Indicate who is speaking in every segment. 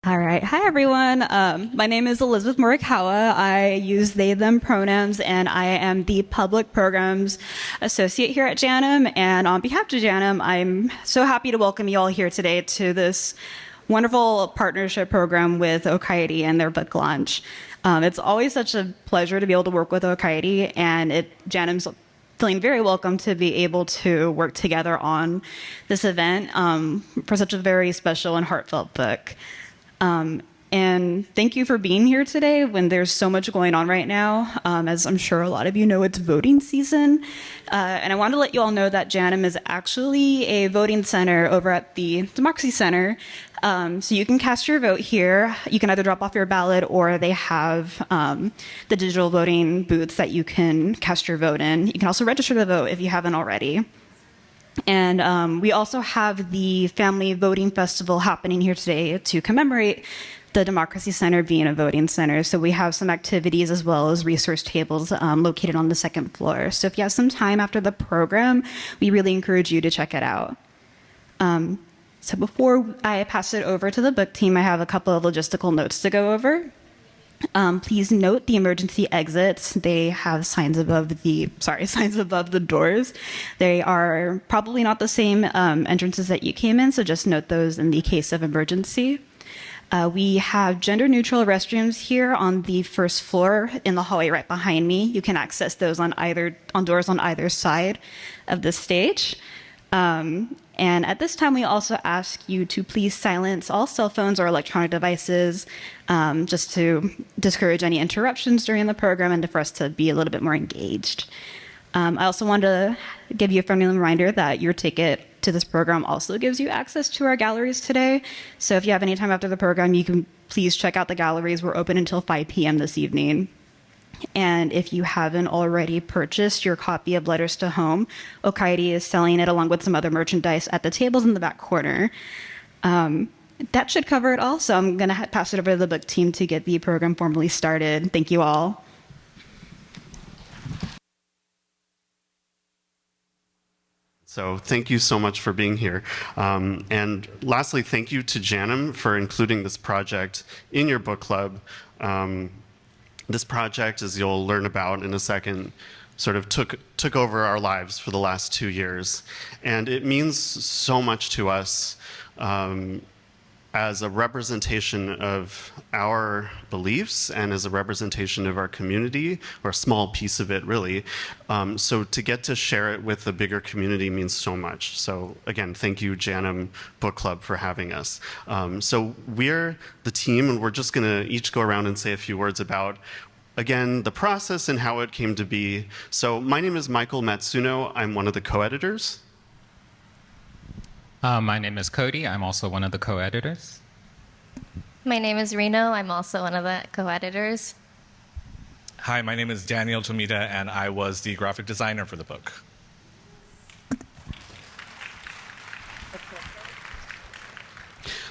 Speaker 1: All right. Hi, everyone. My name is Elizabeth Morikawa. I use they, them pronouns, and I am the Public Programs Associate here at JANM. And on behalf of JANM, I'm so happy to welcome you all here today to this wonderful partnership program with Okaeri and their book launch. It's always such a pleasure to be able to work with Okaeri, and JANM's feeling very welcome to be able to work together on this event for such a very special and heartfelt book. And thank you for being here today when there's so much going on right now. As I'm sure a lot of you know, it's voting season. And I want to let you all know that JANM is actually a voting center over at the Democracy Center. So you can cast your vote here. You can either drop off your ballot or they have the digital voting booths that you can cast your vote in. You can also register to vote if you haven't already. And we also have the Family Voting Festival happening here today to commemorate the Democracy Center being a voting center. So we have some activities as well as resource tables located on the second floor. So if you have some time after the program, we really encourage you to check it out. So before I pass it over to the book team, I have a couple of logistical notes to go over. Please note the emergency exits. They have signs above the doors. They are probably not the same entrances that you came in, so just note those in the case of emergency. We have gender-neutral restrooms here on the first floor in the hallway right behind me. You can access those on doors on either side of the stage. And at this time, we also ask you to please silence all cell phones or electronic devices, just to discourage any interruptions during the program and for us to be a little bit more engaged. I also want to give you a friendly reminder that your ticket to this program also gives you access to our galleries today. So if you have any time after the program, you can please check out the galleries. We're open until 5 p.m. this evening. And if you haven't already purchased your copy of Letters to Home, Okaeri is selling it along with some other merchandise at the tables in the back corner. That should cover it all, so I'm going to pass it over to the book team to get the program formally started. Thank you all.
Speaker 2: So thank you so much for being here. And lastly, thank you to JANM for including this project in your book club. This project, as you'll learn about in a second, sort of took over our lives for the last 2 years. And it means so much to us as a representation of our beliefs and as a representation of our community, or a small piece of it, really. So to get to share it with the bigger community means so much. So again, thank you, JANM Book Club, for having us. So we're the team, and we're just going to each go around and say a few words about, again, the process and how it came to be. So my name is Michael Matsuno. I'm one of the co-editors.
Speaker 3: My name is Cody. I'm also one of the co-editors.
Speaker 4: My name is Reno. I'm also one of the co-editors.
Speaker 5: Hi, my name is Daniel Tomita, and I was the graphic designer for the book.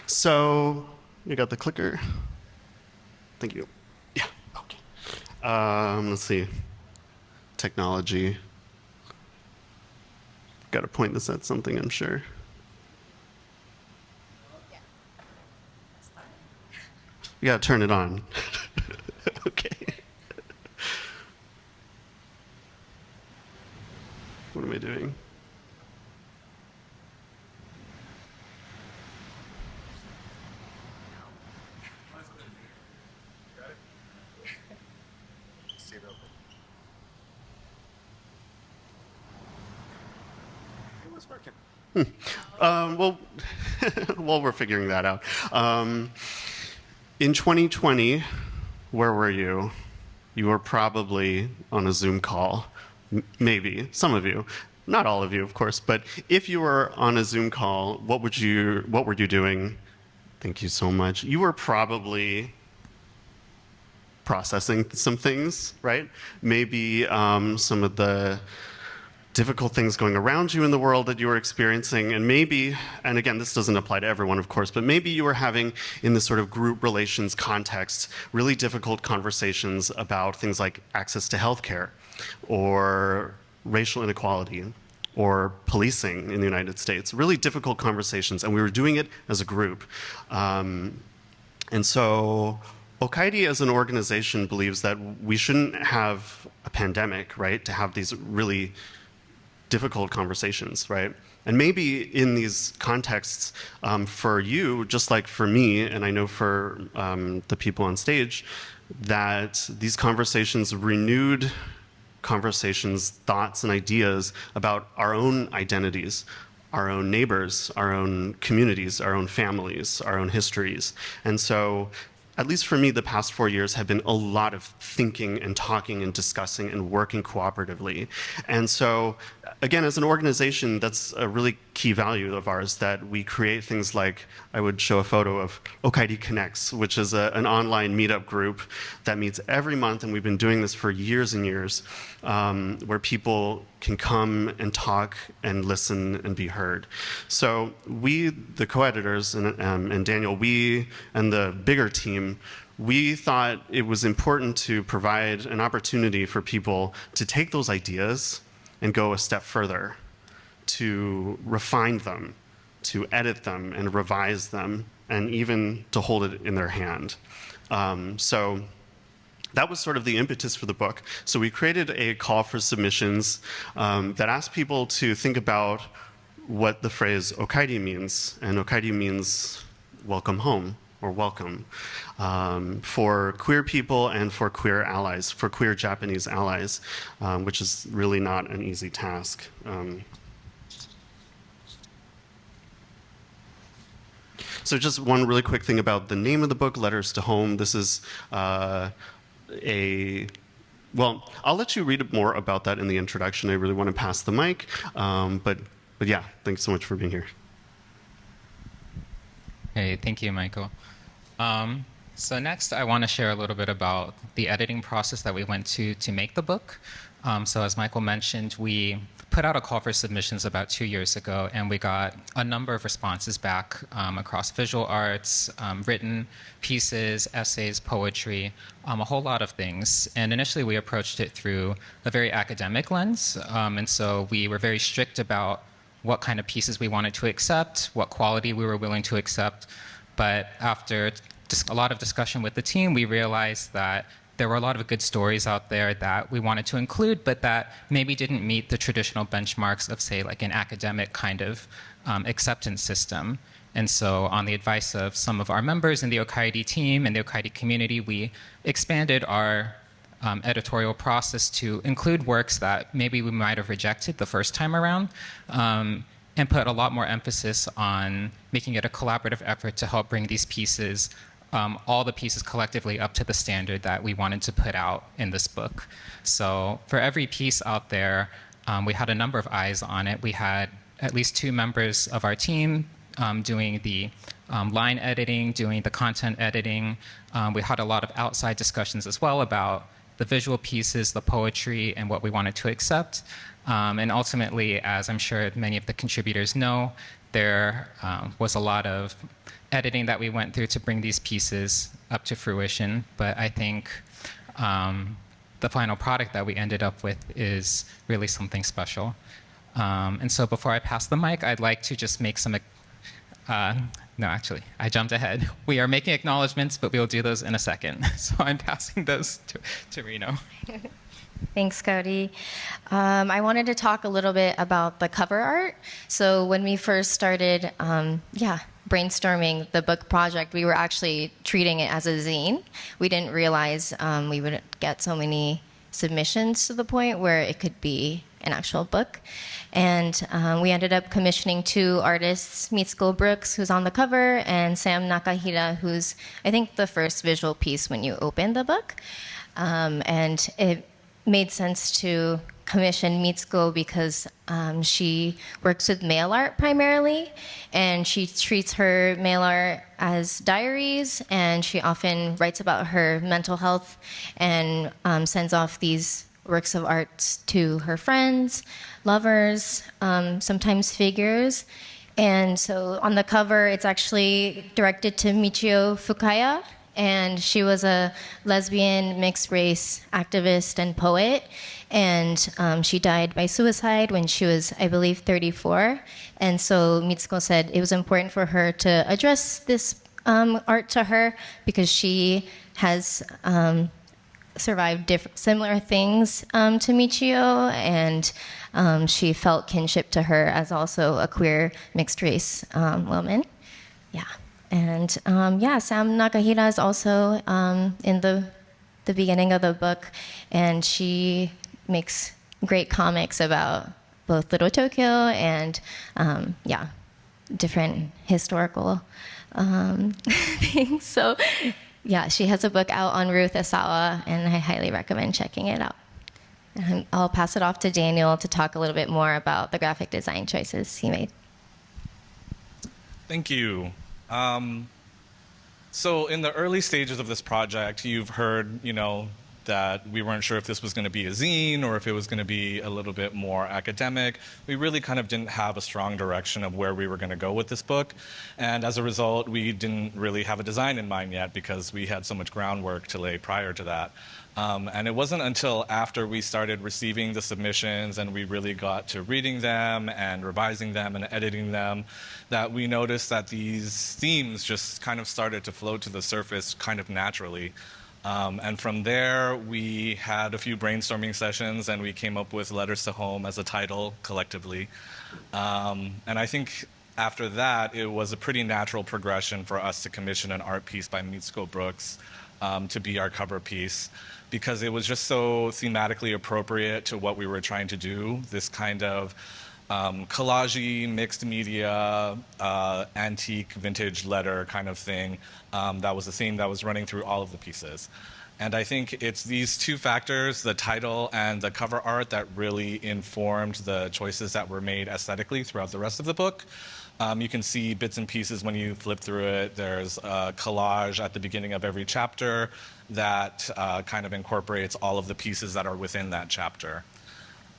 Speaker 2: So, you got the clicker? Thank you. Yeah, okay. Let's see. Technology. Got to point this at something, I'm sure. You got to turn it on. Okay. What am I doing? It was working. Well, while we're figuring that out. In 2020, where were you? You were probably on a Zoom call. Maybe, some of you. Not all of you, of course, but if you were on a Zoom call, what were you doing? Thank you so much. You were probably processing some things, right? Maybe some of the difficult things going around you in the world that you were experiencing, and maybe, and again, this doesn't apply to everyone, of course, but maybe you were having, in this sort of group relations context, really difficult conversations about things like access to healthcare, or racial inequality, or policing in the United States. Really difficult conversations, and we were doing it as a group. And so Okaeri as an organization believes that we shouldn't have a pandemic, right, to have these really difficult conversations, right? And maybe in these contexts, for you, just like for me, and I know for the people on stage, that these conversations renewed conversations, thoughts, and ideas about our own identities, our own neighbors, our own communities, our own families, our own histories. And so, at least for me, the past 4 years have been a lot of thinking and talking and discussing and working cooperatively. And so, again, as an organization, that's a really key value of ours, that we create things like, I would show a photo of Okaeri Connects, which is an online meetup group that meets every month, and we've been doing this for years and years, where people can come and talk and listen and be heard. So we, the co-editors, and Daniel, we and the bigger team, we thought it was important to provide an opportunity for people to take those ideas and go a step further, to refine them, to edit them and revise them, and even to hold it in their hand. So that was sort of the impetus for the book. So we created a call for submissions that asked people to think about what the phrase Okaeri means. And Okaeri means welcome home, or welcome, for queer people and for queer allies, for queer Japanese allies, which is really not an easy task. So just one really quick thing about the name of the book, Letters to Home. This is well, I'll let you read more about that in the introduction. I really want to pass the mic, but yeah, thanks so much for being here.
Speaker 3: Hey, thank you, Michael. So next, I want to share a little bit about the editing process that we went to make the book. So as Michael mentioned, we put out a call for submissions about 2 years ago, and we got a number of responses back across visual arts, written pieces, essays, poetry, a whole lot of things. And initially, we approached it through a very academic lens, and so we were very strict about what kind of pieces we wanted to accept, what quality we were willing to accept. But after a lot of discussion with the team, we realized that there were a lot of good stories out there that we wanted to include, but that maybe didn't meet the traditional benchmarks of, say, like an academic kind of acceptance system. And so on the advice of some of our members in the Okaeri team and the Okaeri community, we expanded our editorial process to include works that maybe we might have rejected the first time around, and put a lot more emphasis on making it a collaborative effort to help bring these pieces, all the pieces collectively, up to the standard that we wanted to put out in this book. So for every piece out there, we had a number of eyes on it. We had at least 2 members of our team doing the line editing, doing the content editing. We had a lot of outside discussions as well about the visual pieces, the poetry, and what we wanted to accept. And ultimately, as I'm sure many of the contributors know, there was a lot of editing that we went through to bring these pieces up to fruition. But I think the final product that we ended up with is really something special. And so before I pass the mic, I'd like to just make some... no, actually, I jumped ahead. We are making acknowledgments, but we'll do those in a second. So I'm passing those to Reno.
Speaker 4: Thanks, Cody. I wanted to talk a little bit about the cover art. So when we first started, brainstorming the book project, we were actually treating it as a zine. We didn't realize we would get so many submissions to the point where it could be an actual book. And we ended up commissioning 2 artists, Mitsuko Brooks, who's on the cover, and Sam Nakahira, who's, I think, the first visual piece when you open the book. And it made sense to commission Mitsuko because she works with mail art primarily, and she treats her mail art as diaries, and she often writes about her mental health and sends off these works of art to her friends, lovers, sometimes figures. And so on the cover, it's actually directed to Michio Fukaya, and she was a lesbian, mixed-race activist and poet, and she died by suicide when she was, I believe, 34. And so Mitsuko said it was important for her to address this art to her because she has survived similar things to Michio, and she felt kinship to her as also a queer mixed race woman. Yeah. And Sam Nakahira is also in the beginning of the book, and she makes great comics about both Little Tokyo and different historical things. So yeah, she has a book out on Ruth Asawa, and I highly recommend checking it out. And I'll pass it off to Daniel to talk a little bit more about the graphic design choices he made.
Speaker 5: Thank you. So in the early stages of this project, you've heard, that we weren't sure if this was going to be a zine or if it was going to be a little bit more academic. We really kind of didn't have a strong direction of where we were going to go with this book. And as a result, we didn't really have a design in mind yet because we had so much groundwork to lay prior to that. And it wasn't until after we started receiving the submissions and we really got to reading them and revising them and editing them that we noticed that these themes just kind of started to float to the surface kind of naturally. And from there, we had a few brainstorming sessions, and we came up with Letters to Home as a title collectively. And I think after that, it was a pretty natural progression for us to commission an art piece by Mitsuko Brooks to be our cover piece, because it was just so thematically appropriate to what we were trying to do, this kind of collage-y, mixed media, antique, vintage letter kind of thing. That was the theme that was running through all of the pieces. And I think it's these two factors, the title and the cover art, that really informed the choices that were made aesthetically throughout the rest of the book. You can see bits and pieces when you flip through it. There's a collage at the beginning of every chapter that kind of incorporates all of the pieces that are within that chapter.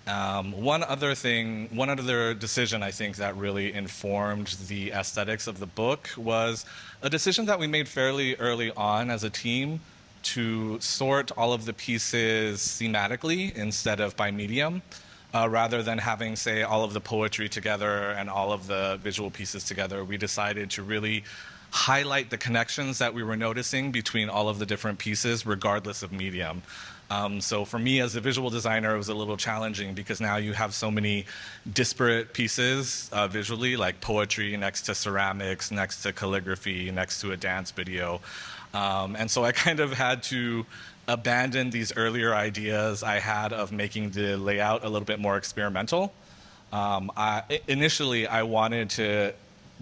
Speaker 5: One other decision I think that really informed the aesthetics of the book was a decision that we made fairly early on as a team to sort all of the pieces thematically instead of by medium, rather than having, say, all of the poetry together and all of the visual pieces together. We decided to really highlight the connections that we were noticing between all of the different pieces regardless of medium. So for me as a visual designer, it was a little challenging because now you have so many disparate pieces visually, like poetry next to ceramics, next to calligraphy, next to a dance video. And so I kind of had to abandon these earlier ideas I had of making the layout a little bit more experimental. Initially, I wanted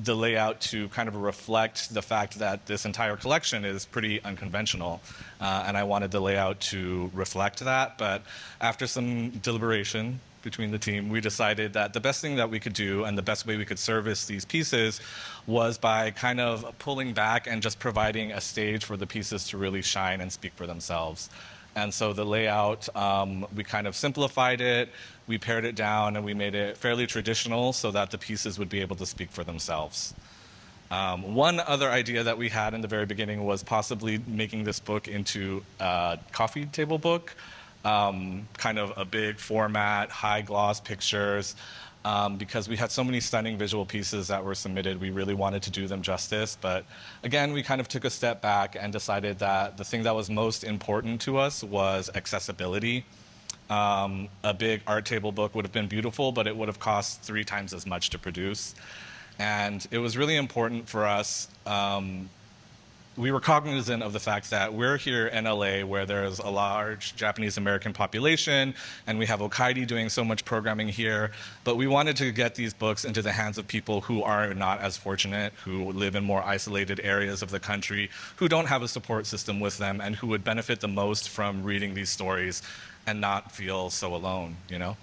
Speaker 5: the layout to kind of reflect the fact that this entire collection is pretty unconventional, and I wanted the layout to reflect that. But after some deliberation between the team, we decided that the best thing that we could do and the best way we could service these pieces was by kind of pulling back and just providing a stage for the pieces to really shine and speak for themselves. And so the layout, we kind of simplified it, we pared it down, and we made it fairly traditional so that the pieces would be able to speak for themselves. One other idea that we had in the very beginning was possibly making this book into a coffee table book, kind of a big format, high gloss pictures. Because we had so many stunning visual pieces that were submitted, we really wanted to do them justice. But again, we kind of took a step back and decided that the thing that was most important to us was accessibility. A big art table book would have been beautiful, but it would have cost 3 times as much to produce. And it was really important for us. We were cognizant of the fact that we're here in LA where there's a large Japanese American population and we have Okaeri doing so much programming here, but we wanted to get these books into the hands of people who are not as fortunate, who live in more isolated areas of the country, who don't have a support system with them, and who would benefit the most from reading these stories and not feel so alone, you know?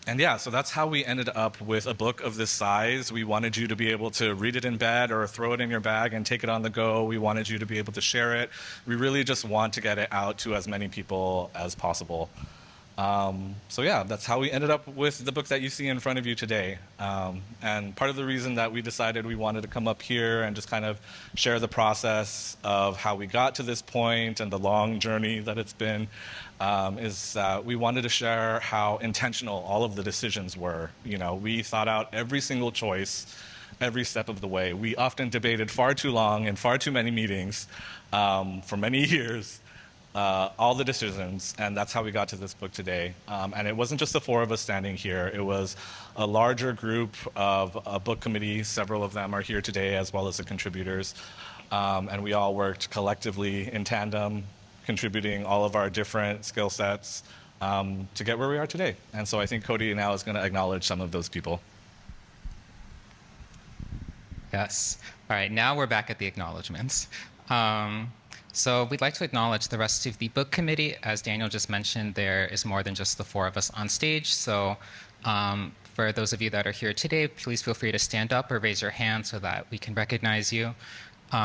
Speaker 5: And yeah, so that's how we ended up with a book of this size. We wanted you to be able to read it in bed or throw it in your bag and take it on the go. We wanted you to be able to share it. We really just want to get it out to as many people as possible. So yeah, that's how we ended up with the book that you see in front of you today. And part of the reason that we decided we wanted to come up here and just kind of share the process of how we got to this point and the long journey that it's been is we wanted to share how intentional all of the decisions were. You know, we thought out every single choice every step of the way. We often debated far too long in far too many meetings for many years, all the decisions, and that's how we got to this book today. And it wasn't just the four of us standing here. It was a larger group of a book committee. Several of them are here today, as well as the contributors. And we all worked collectively in tandem, contributing all of our different skill sets to get where we are today. And so I think Cody now is going to acknowledge some of those people.
Speaker 3: Yes. All right, now we're back at the acknowledgements. So we'd like to acknowledge the rest of the book committee. As Daniel just mentioned, there is more than just the four of us on stage. So for those of you that are here today, please feel free to stand up or raise your hand so that we can recognize you.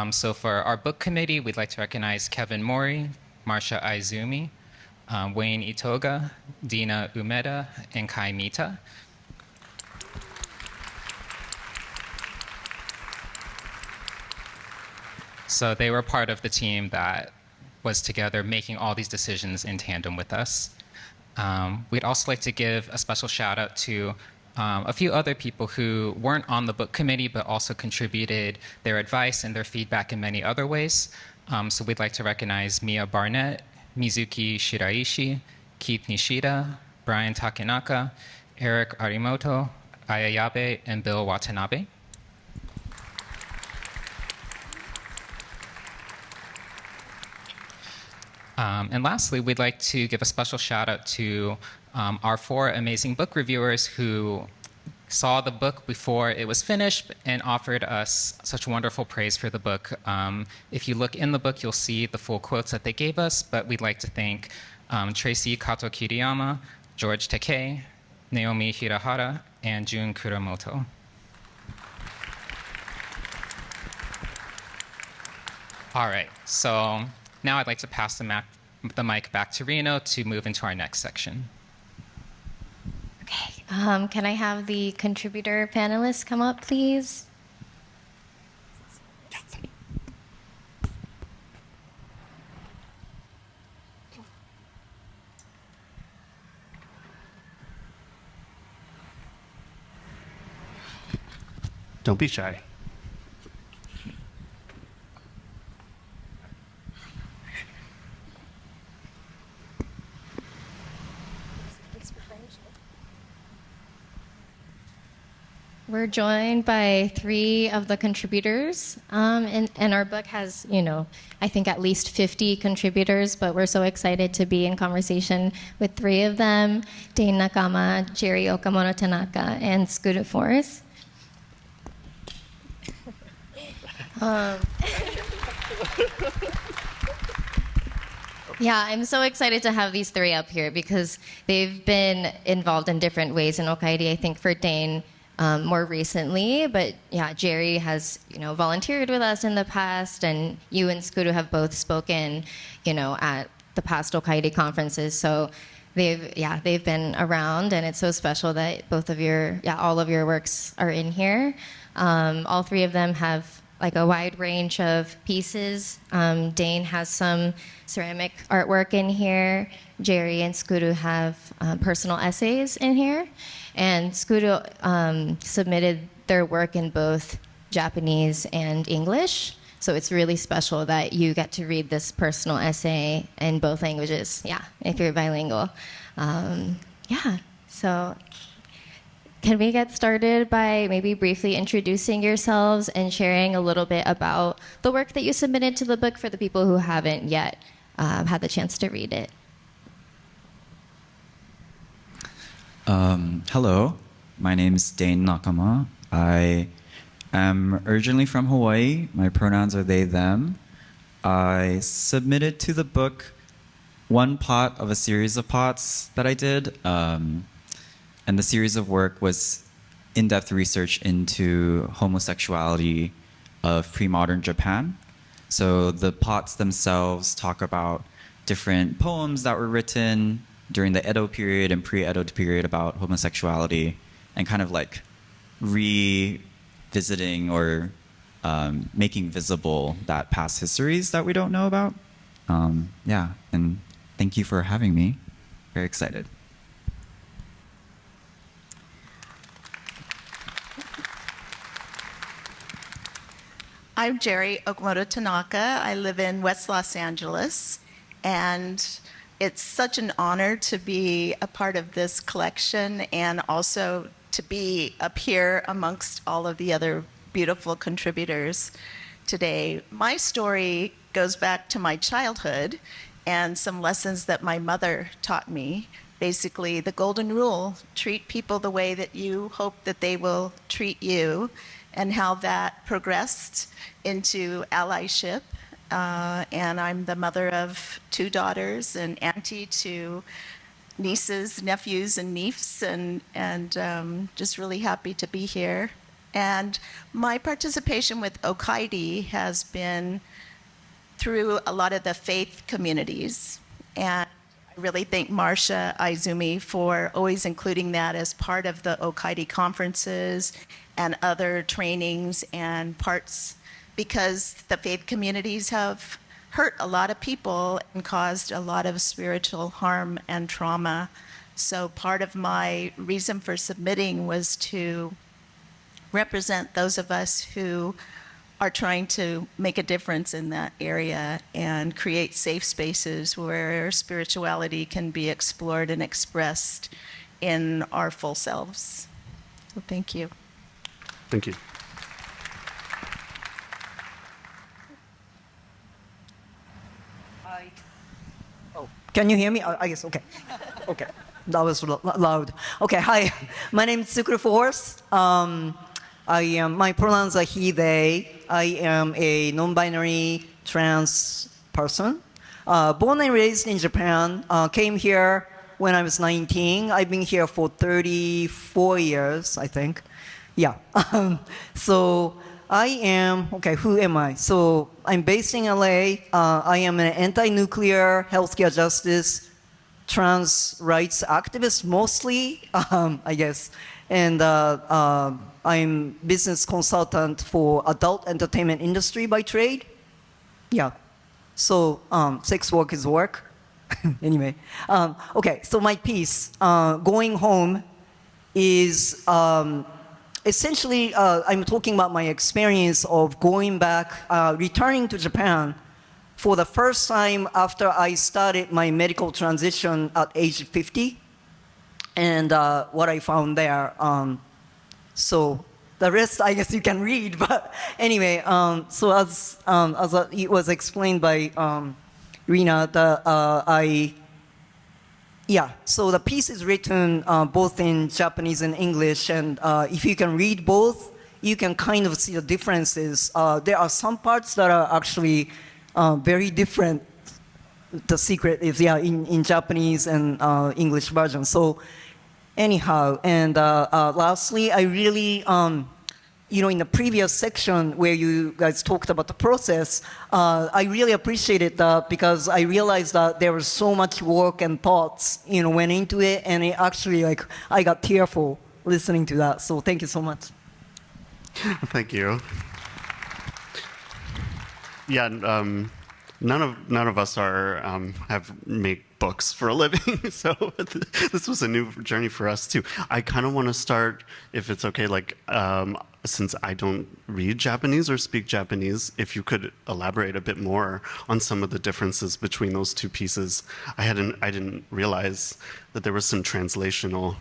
Speaker 3: So for our book committee, we'd like to recognize Kevin Mori, Marsha Aizumi, Wayne Itoga, Dina Umeda, and Kai Mita. So they were part of the team that was together making all these decisions in tandem with us. We'd also like to give a special shout out to a few other people who weren't on the book committee but also contributed their advice and their feedback in many other ways. So we'd like to recognize Mia Barnett, Mizuki Shiraishi, Keith Nishida, Brian Takenaka, Eric Arimoto, Ayayabe, and Bill Watanabe. And lastly, we'd like to give a special shout out to our four amazing book reviewers who saw the book before it was finished and offered us such wonderful praise for the book. If you look in the book, you'll see the full quotes that they gave us, but we'd like to thank Tracy Kato Kiriyama, George Takei, Naomi Hirahara, and Jun Kuramoto. All right, so now I'd like to pass the mic back to Reno to move into our next section.
Speaker 4: Okay, can I have the contributor panelists come up, please?
Speaker 2: Don't be shy.
Speaker 4: We're joined by three of the contributors, and our book has, I think at least 50 contributors, but we're so excited to be in conversation with three of them, Dane Nakama, Jerry Okamoto Tanaka, and Scooter Forrest. Yeah, I'm so excited to have these three up here because they've been involved in different ways in Okaeri. I think for Dane, more recently, but yeah, Jerry has, volunteered with us in the past, and you and Skuru have both spoken, at the past Okaeri conferences. So they've been around, and it's so special that all of your works are in here. All three of them have like a wide range of pieces. Dane has some ceramic artwork in here. Jerry and Skuru have personal essays in here. And Skuru submitted their work in both Japanese and English. So it's really special that you get to read this personal essay in both languages, if you're bilingual. So can we get started by maybe briefly introducing yourselves and sharing a little bit about the work that you submitted to the book for the people who haven't yet had the chance to read it?
Speaker 6: Hello, my name is Dane Nakama. I am originally from Hawaii. My pronouns are they, them. I submitted to the book one pot of a series of pots that I did. And the series of work was in-depth research into homosexuality of pre-modern Japan. So the pots themselves talk about different poems that were written during the Edo period and pre-Edo period about homosexuality, and kind of like revisiting or making visible that past histories that we don't know about. And thank you for having me. Very excited.
Speaker 7: I'm Jerry Okamoto Tanaka. I live in West Los Angeles, and it's such an honor to be a part of this collection and also to be up here amongst all of the other beautiful contributors today. My story goes back to my childhood and some lessons that my mother taught me. Basically, the golden rule, treat people the way that you hope that they will treat you, and how that progressed into allyship. And I'm the mother of 2 daughters and auntie to nieces, nephews, and niece, and just really happy to be here. And my participation with Okaeri has been through a lot of the faith communities. And I really thank Marsha Aizumi for always including that as part of the Okaeri conferences and other trainings and parts, because the faith communities have hurt a lot of people and caused a lot of spiritual harm and trauma. So part of my reason for submitting was to represent those of us who are trying to make a difference in that area and create safe spaces where spirituality can be explored and expressed in our full selves. So thank you.
Speaker 2: Thank you.
Speaker 8: Can you hear me? I guess, okay. Okay, that was loud. Okay, hi, my name is Tsukuru Force. My pronouns are he, they. I am a non-binary trans person. Born and raised in Japan, came here when I was 19. I've been here for 34 years, I think. Yeah. So I am, okay, who am I? So I'm based in LA. I am an anti-nuclear healthcare justice, trans rights activist mostly, I guess. And I'm business consultant for adult entertainment industry by trade. Yeah. So sex work is work. Anyway. Okay, so my piece, Going Home, is essentially, I'm talking about my experience of going back, returning to Japan for the first time after I started my medical transition at age 50, and what I found there. So the rest, I guess you can read, but anyway, so as it was explained by Rina, so the piece is written both in Japanese and English, and if you can read both, you can kind of see the differences. There are some parts that are actually very different. The secret is, in Japanese and English version. So anyhow, and lastly, I really, in the previous section where you guys talked about the process, I really appreciated that because I realized that there was so much work and thoughts, went into it, and it actually, I got tearful listening to that. So thank you so much.
Speaker 2: Thank you. Yeah, none of us have made books for a living, so this was a new journey for us too. I kind of want to start, if it's okay, since I don't read Japanese or speak Japanese, if you could elaborate a bit more on some of the differences between those two pieces. I didn't realize that there was some translational.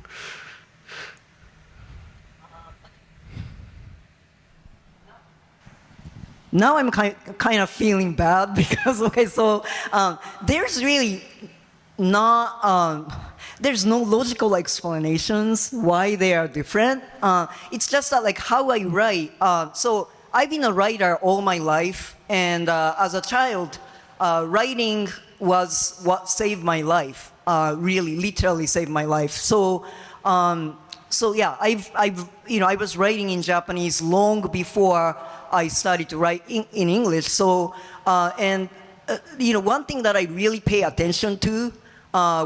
Speaker 8: Now I'm kind of feeling bad because, there's really there's no logical explanations why they are different. It's just that how I write. So I've been a writer all my life, and as a child, writing was what saved my life. Really, literally saved my life. So yeah, I was writing in Japanese long before I started to write in English. So one thing that I really pay attention to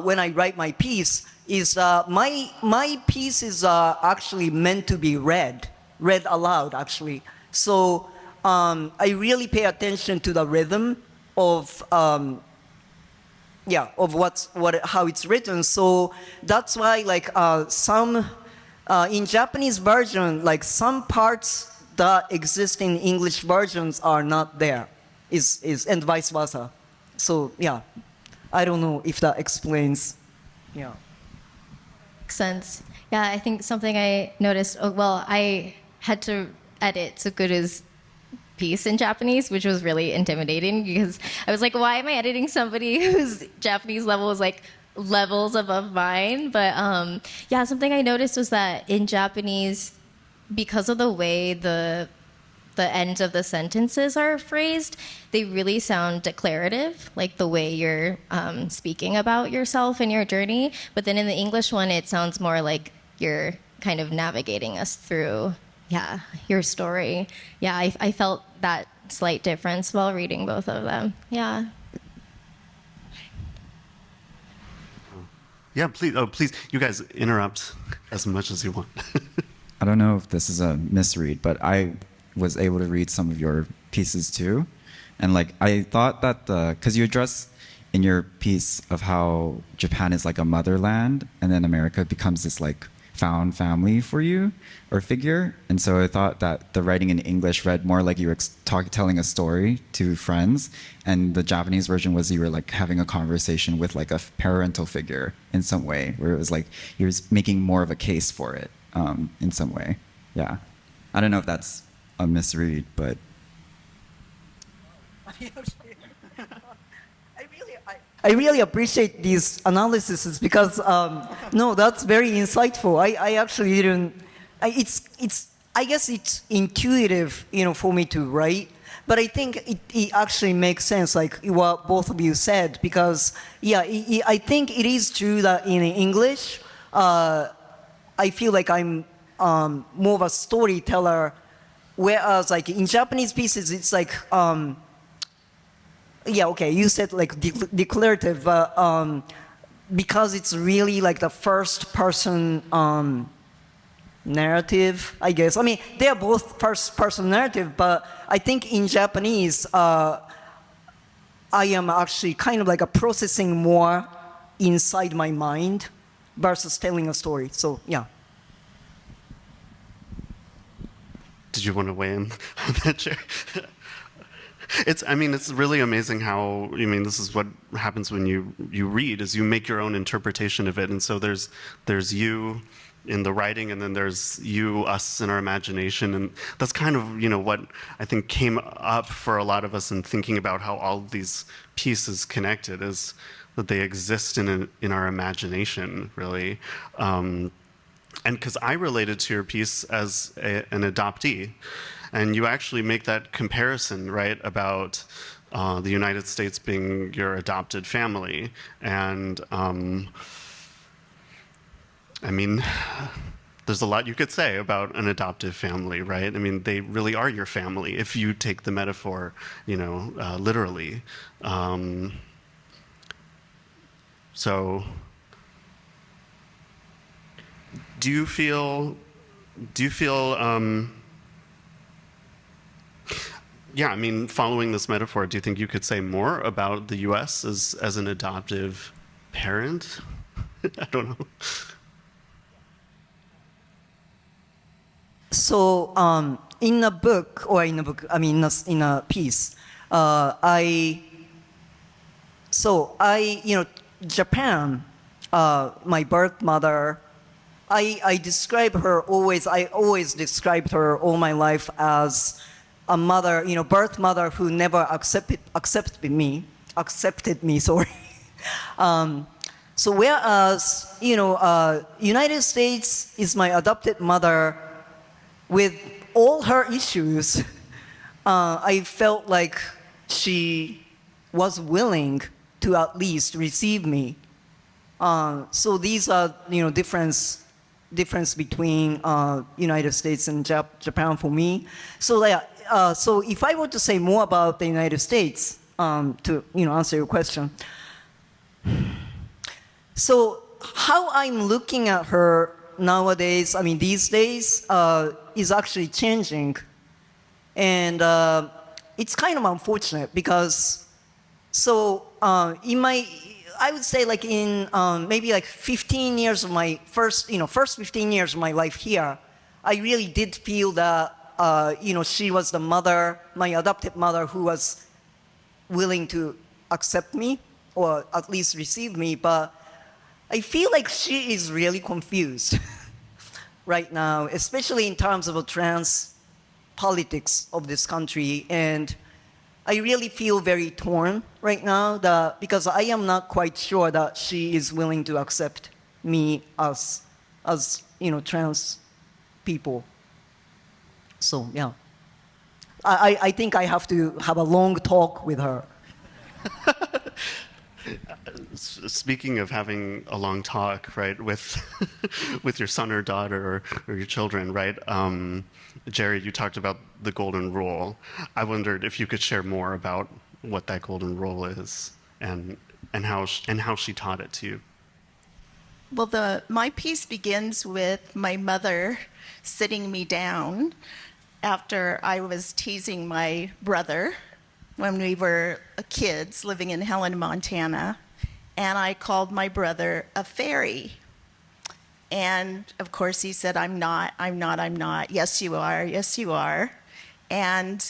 Speaker 8: when I write my piece is my piece is actually meant to be read aloud actually. So I really pay attention to the rhythm of how it's written. So that's why some in Japanese version, some parts the existing English versions are not there, and vice versa. So yeah, I don't know if that explains. Yeah.
Speaker 4: Makes sense. Yeah, I think something I noticed. Oh, well, I had to edit Tsukuru's piece in Japanese, which was really intimidating because I was like, why am I editing somebody whose Japanese level is like levels above mine? But yeah, something I noticed was that in Japanese, because of the way the ends of the sentences are phrased, they really sound declarative, like the way you're speaking about yourself and your journey. But then in the English one, it sounds more like you're kind of navigating us through, yeah, your story. Yeah, I felt that slight difference while reading both of them. Yeah.
Speaker 2: Yeah, please. Oh, please, you guys interrupt as much as you want.
Speaker 6: I don't know if this is a misread, but I was able to read some of your pieces too. And like, I thought that because you address in your piece of how Japan is like a motherland and then America becomes this like found family for you or figure. And so I thought that the writing in English read more like you were telling a story to friends. And the Japanese version was you were like having a conversation with like a parental figure in some way, where it was like you're making more of a case for it in some way. Yeah. I don't know if that's a misread, but
Speaker 8: I really appreciate these analyses because no, that's very insightful. I actually didn't. I guess it's intuitive, for me to write. But I think it actually makes sense, like what both of you said, because yeah, I think it is true that in English, I feel like I'm more of a storyteller. Whereas, like in Japanese pieces, it's like, yeah, okay, you said like declarative, but because it's really like the first person narrative, I guess. I mean, they are both first person narrative, but I think in Japanese, I am actually kind of like a processing more inside my mind versus telling a story. So, yeah.
Speaker 2: Did you want to weigh in on that, Chair? It's really amazing how, this is what happens when you read, is you make your own interpretation of it. And so there's you in the writing, and then there's you, us in our imagination. And that's kind of, what I think came up for a lot of us in thinking about how all of these pieces connected, is that they exist in our imagination, really. And because I related to your piece as an adoptee, and you actually make that comparison, right, about the United States being your adopted family. And there's a lot you could say about an adoptive family, right? They really are your family if you take the metaphor, literally. So, do you feel? Yeah, following this metaphor, do you think you could say more about the U.S. as an adoptive parent? I don't know.
Speaker 8: So, in a book, in a piece, Japan, my birth mother, I always described her all my life as a mother, birth mother who never accepted me, sorry. So whereas, United States is my adopted mother with all her issues, I felt like she was willing to at least receive me. So these are, difference between United States and Japan for me. So so if I were to say more about the United States, to answer your question, so how I'm looking at her nowadays, these days, is actually changing, and it's kind of unfortunate because, I would say like in maybe like 15 years of my first 15 years of my life here, I really did feel that she was the mother, my adopted mother, who was willing to accept me or at least receive me. But I feel like she is really confused right now, especially in terms of the trans politics of this country. And I really feel very torn right now because I am not quite sure that she is willing to accept me as trans people. So yeah, I think I have to have a long talk with her.
Speaker 2: Speaking of having a long talk, right, with with your son or daughter or your children, right? Jerry, you talked about the golden rule. I wondered if you could share more about what that golden rule is and how she taught it to you.
Speaker 7: Well, my piece begins with my mother sitting me down after I was teasing my brother when we were kids living in Helen, Montana, and I called my brother a fairy. And of course he said, I'm not. Yes, you are. Yes, you are. And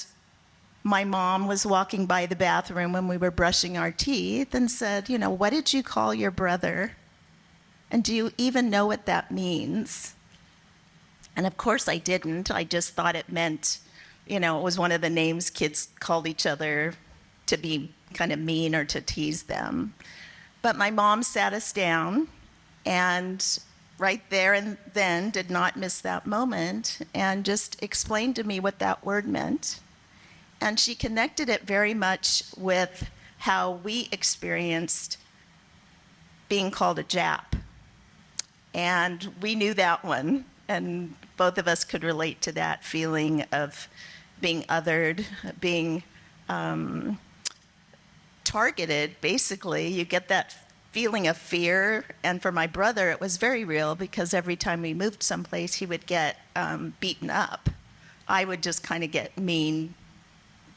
Speaker 7: my mom was walking by the bathroom when we were brushing our teeth and said, what did you call your brother? And do you even know what that means? And of course I didn't. I just thought it meant, it was one of the names kids called each other to be kind of mean or to tease them. But my mom sat us down and right there and then did not miss that moment and just explained to me what that word meant. And she connected it very much with how we experienced being called a Jap. And we knew that one, and both of us could relate to that feeling of being othered, being targeted, basically. You get that feeling of fear, and for my brother, it was very real because every time we moved someplace, he would get beaten up. I would just kind of get mean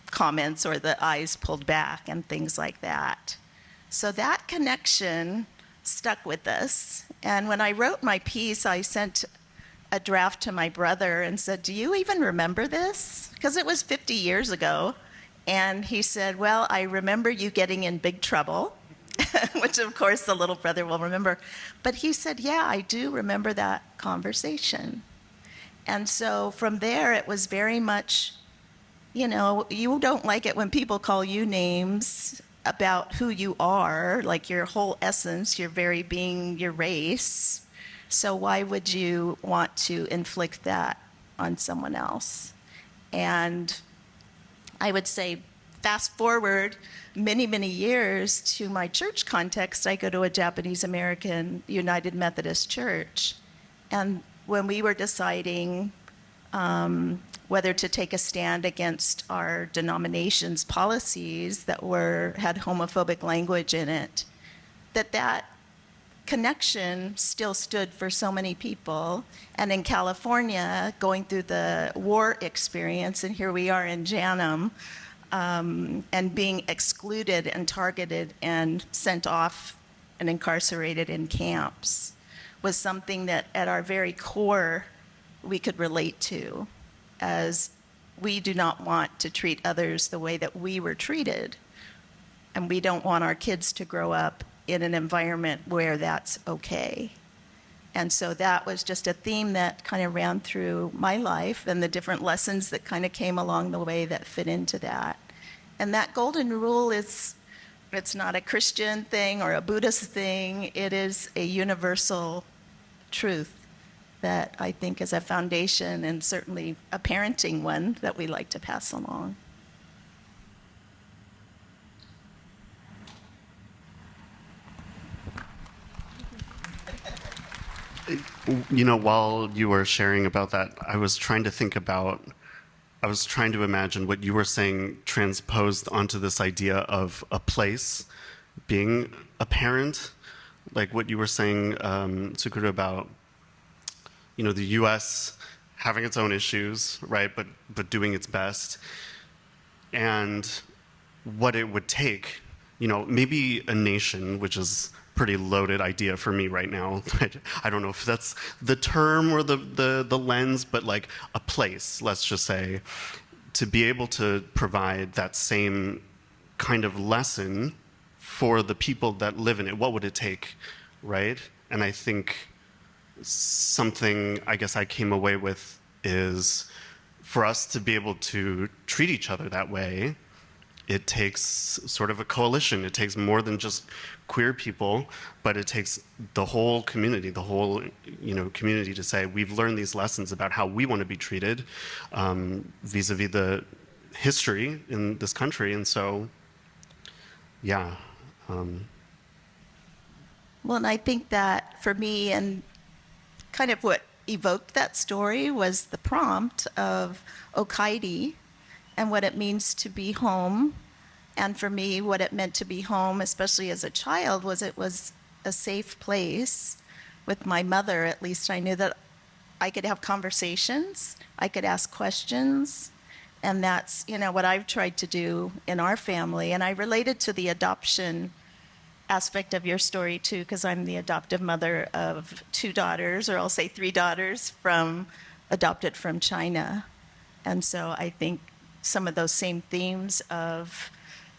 Speaker 7: comments or the eyes pulled back and things like that. So that connection stuck with us. And when I wrote my piece, I sent a draft to my brother and said, do you even remember this? Because it was 50 years ago. And he said, well, I remember you getting in big trouble, which of course the little brother will remember. But he said, yeah, I do remember that conversation. And so from there, it was very much, you don't like it when people call you names about who you are, like your whole essence, your very being, your race. So why would you want to inflict that on someone else? And I would say, fast forward many, many years to my church context. I go to a Japanese American United Methodist Church. And when we were deciding whether to take a stand against our denomination's policies that had homophobic language in it, that connection still stood for so many people. And in California, going through the war experience, and here we are in JANM, and being excluded and targeted and sent off and incarcerated in camps, was something that at our very core we could relate to, as we do not want to treat others the way that we were treated. And we don't want our kids to grow up in an environment where that's okay. And so that was just a theme that kind of ran through my life and the different lessons that kind of came along the way that fit into that. And that golden rule it's not a Christian thing or a Buddhist thing. It is a universal truth that I think is a foundation and certainly a parenting one that we like to pass along.
Speaker 2: While you were sharing about that, I was trying to imagine what you were saying transposed onto this idea of a place being a parent, like what you were saying, Tsukuru, about the U.S. having its own issues, right, but doing its best, and what it would take, maybe a nation which is pretty loaded idea for me right now. I don't know if that's the term or the lens, but like a place, let's just say, to be able to provide that same kind of lesson for the people that live in it. What would it take, right? And I think something I guess I came away with is for us to be able to treat each other that way, it takes sort of a coalition. It takes more than just queer people, but it takes the whole community, community to say, we've learned these lessons about how we want to be treated vis-a-vis the history in this country. And so, yeah.
Speaker 7: Well, and I think that for me, and kind of what evoked that story was the prompt of Okaeri and what it means to be home. And for me, what it meant to be home, especially as a child, was it was a safe place. With my mother, at least I knew that I could have conversations, I could ask questions, and that's, what I've tried to do in our family. And I related to the adoption aspect of your story too, because I'm the adoptive mother of 2 daughters, or I'll say 3 daughters, adopted from China. And so I think some of those same themes of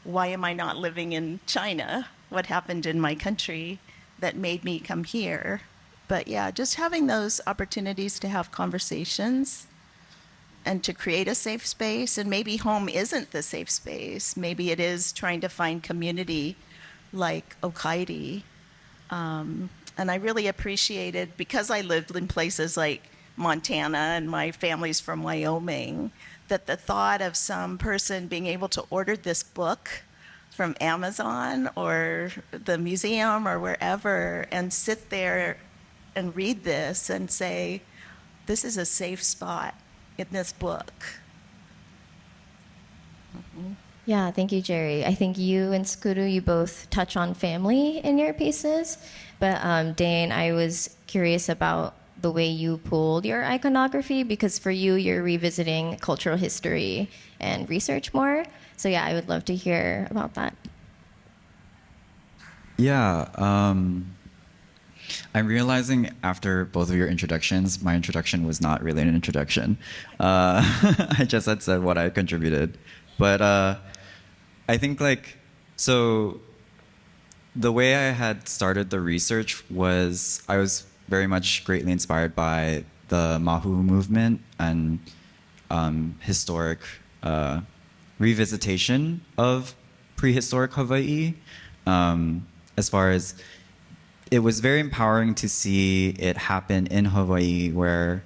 Speaker 7: why am I not living in China? What happened in my country that made me come here? But yeah, just having those opportunities to have conversations and to create a safe space. And maybe home isn't the safe space. Maybe it is trying to find community like Okaeri. And I really appreciated, because I lived in places like Montana and my family's from Wyoming, that the thought of some person being able to order this book from Amazon or the museum or wherever and sit there and read this and say, this is a safe spot in this book. Mm-hmm.
Speaker 4: Yeah, thank you, Jerry. I think you and Skuru, you both touch on family in your pieces. But Dane, I was curious about the way you pulled your iconography, because for you, you're revisiting cultural history and research more. So yeah, I would love to hear about that.
Speaker 6: Yeah, I'm realizing after both of your introductions, my introduction was not really an introduction. I just had said what I contributed. But I think so the way I had started the research was I was very much greatly inspired by the Mahu movement and historic revisitation of prehistoric Hawaii. As far as it was very empowering to see it happen in Hawaii, where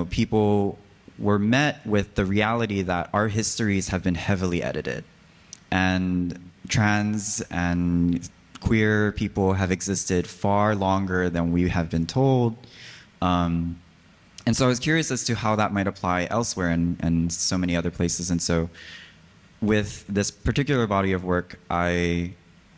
Speaker 6: people were met with the reality that our histories have been heavily edited, and trans and queer people have existed far longer than we have been told. And so I was curious as to how that might apply elsewhere and so many other places. And so with this particular body of work, I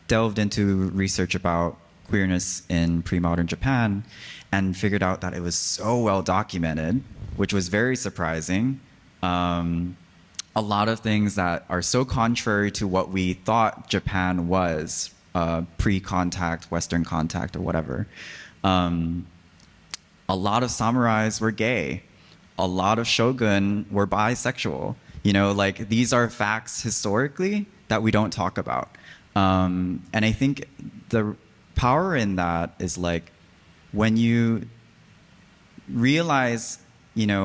Speaker 6: delved into research about queerness in pre-modern Japan and figured out that it was so well documented, which was very surprising. A lot of things that are so contrary to what we thought Japan was, pre-contact, Western contact, or whatever. A lot of samurais were gay. A lot of shogun were bisexual. These are facts historically that we don't talk about. And I think the power in that is when you realize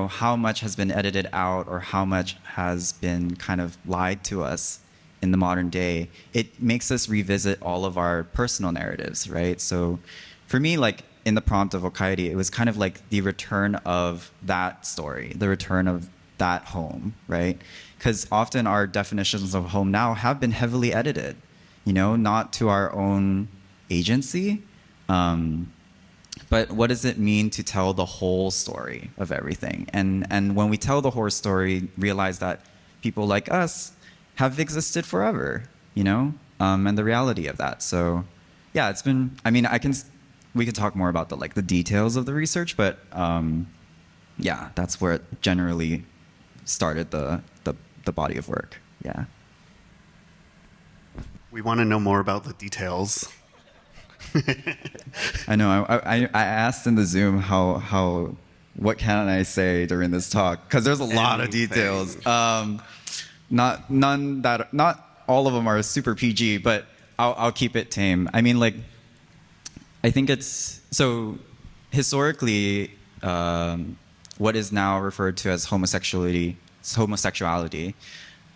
Speaker 6: how much has been edited out or how much has been kind of lied to us in the modern day, it makes us revisit all of our personal narratives, right? So for me, in the prompt of Okaeri, it was kind of the return of that story, the return of that home, right? Because often our definitions of home now have been heavily edited, not to our own agency. But what does it mean to tell the whole story of everything? And when we tell the whole story, realize that people like us have existed forever, and the reality of that. So, yeah, it's been. We can talk more about the details of the research, but yeah, that's where it generally started the body of work. Yeah.
Speaker 2: We want to know more about the details.
Speaker 6: I know. I asked in the Zoom what can I say during this talk, because there's a lot of details. Not all of them are super PG, but I'll keep it tame. I mean, like, I think it's so historically, what is now referred to as homosexuality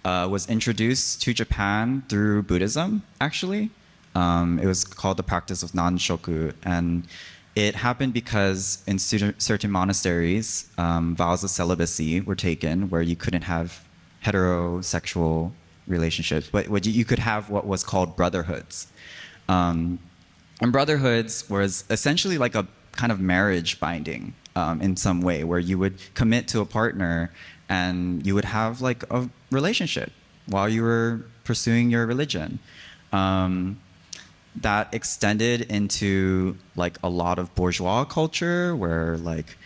Speaker 6: was introduced to Japan through Buddhism, actually. It was called the practice of non-shoku, and it happened because in certain monasteries, vows of celibacy were taken where you couldn't have heterosexual relationships, but you could have what was called brotherhoods. And brotherhoods was essentially like a kind of marriage binding in some way, where you would commit to a partner and you would have like a relationship while you were pursuing your religion. That extended into like a lot of bourgeois culture, where like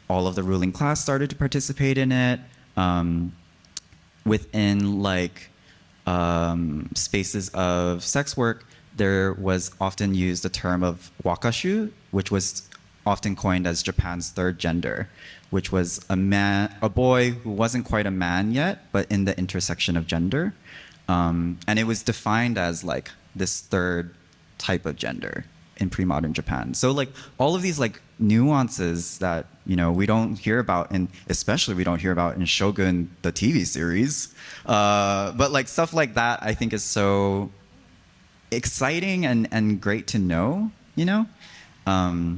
Speaker 6: all of the ruling class started to participate in it. Within like spaces of sex work, there was often used the term of wakashu, which was often coined as Japan's third gender, which was a boy who wasn't quite a man yet, but in the intersection of gender. And it was defined as like this third type of gender in pre-modern Japan. So like all of these like nuances that, you know, we don't hear about, and especially we don't hear about in Shogun, the TV series. But like stuff like that, I think is so exciting and great to know, you know? I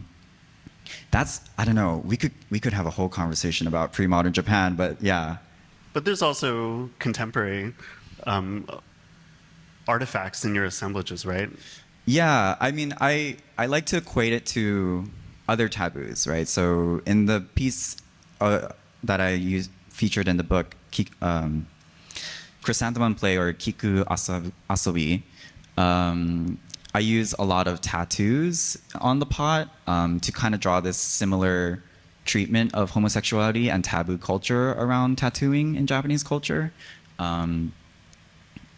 Speaker 6: don't know, we could have a whole conversation about pre-modern Japan, but yeah.
Speaker 2: But there's also contemporary artifacts in your assemblages, right?
Speaker 6: Yeah, I mean, I like to equate it to other taboos, right? So in the piece that I featured in the book, Chrysanthemum Play, or Kiku Asobi, I use a lot of tattoos on the pot to kind of draw this similar treatment of homosexuality and taboo culture around tattooing in Japanese culture.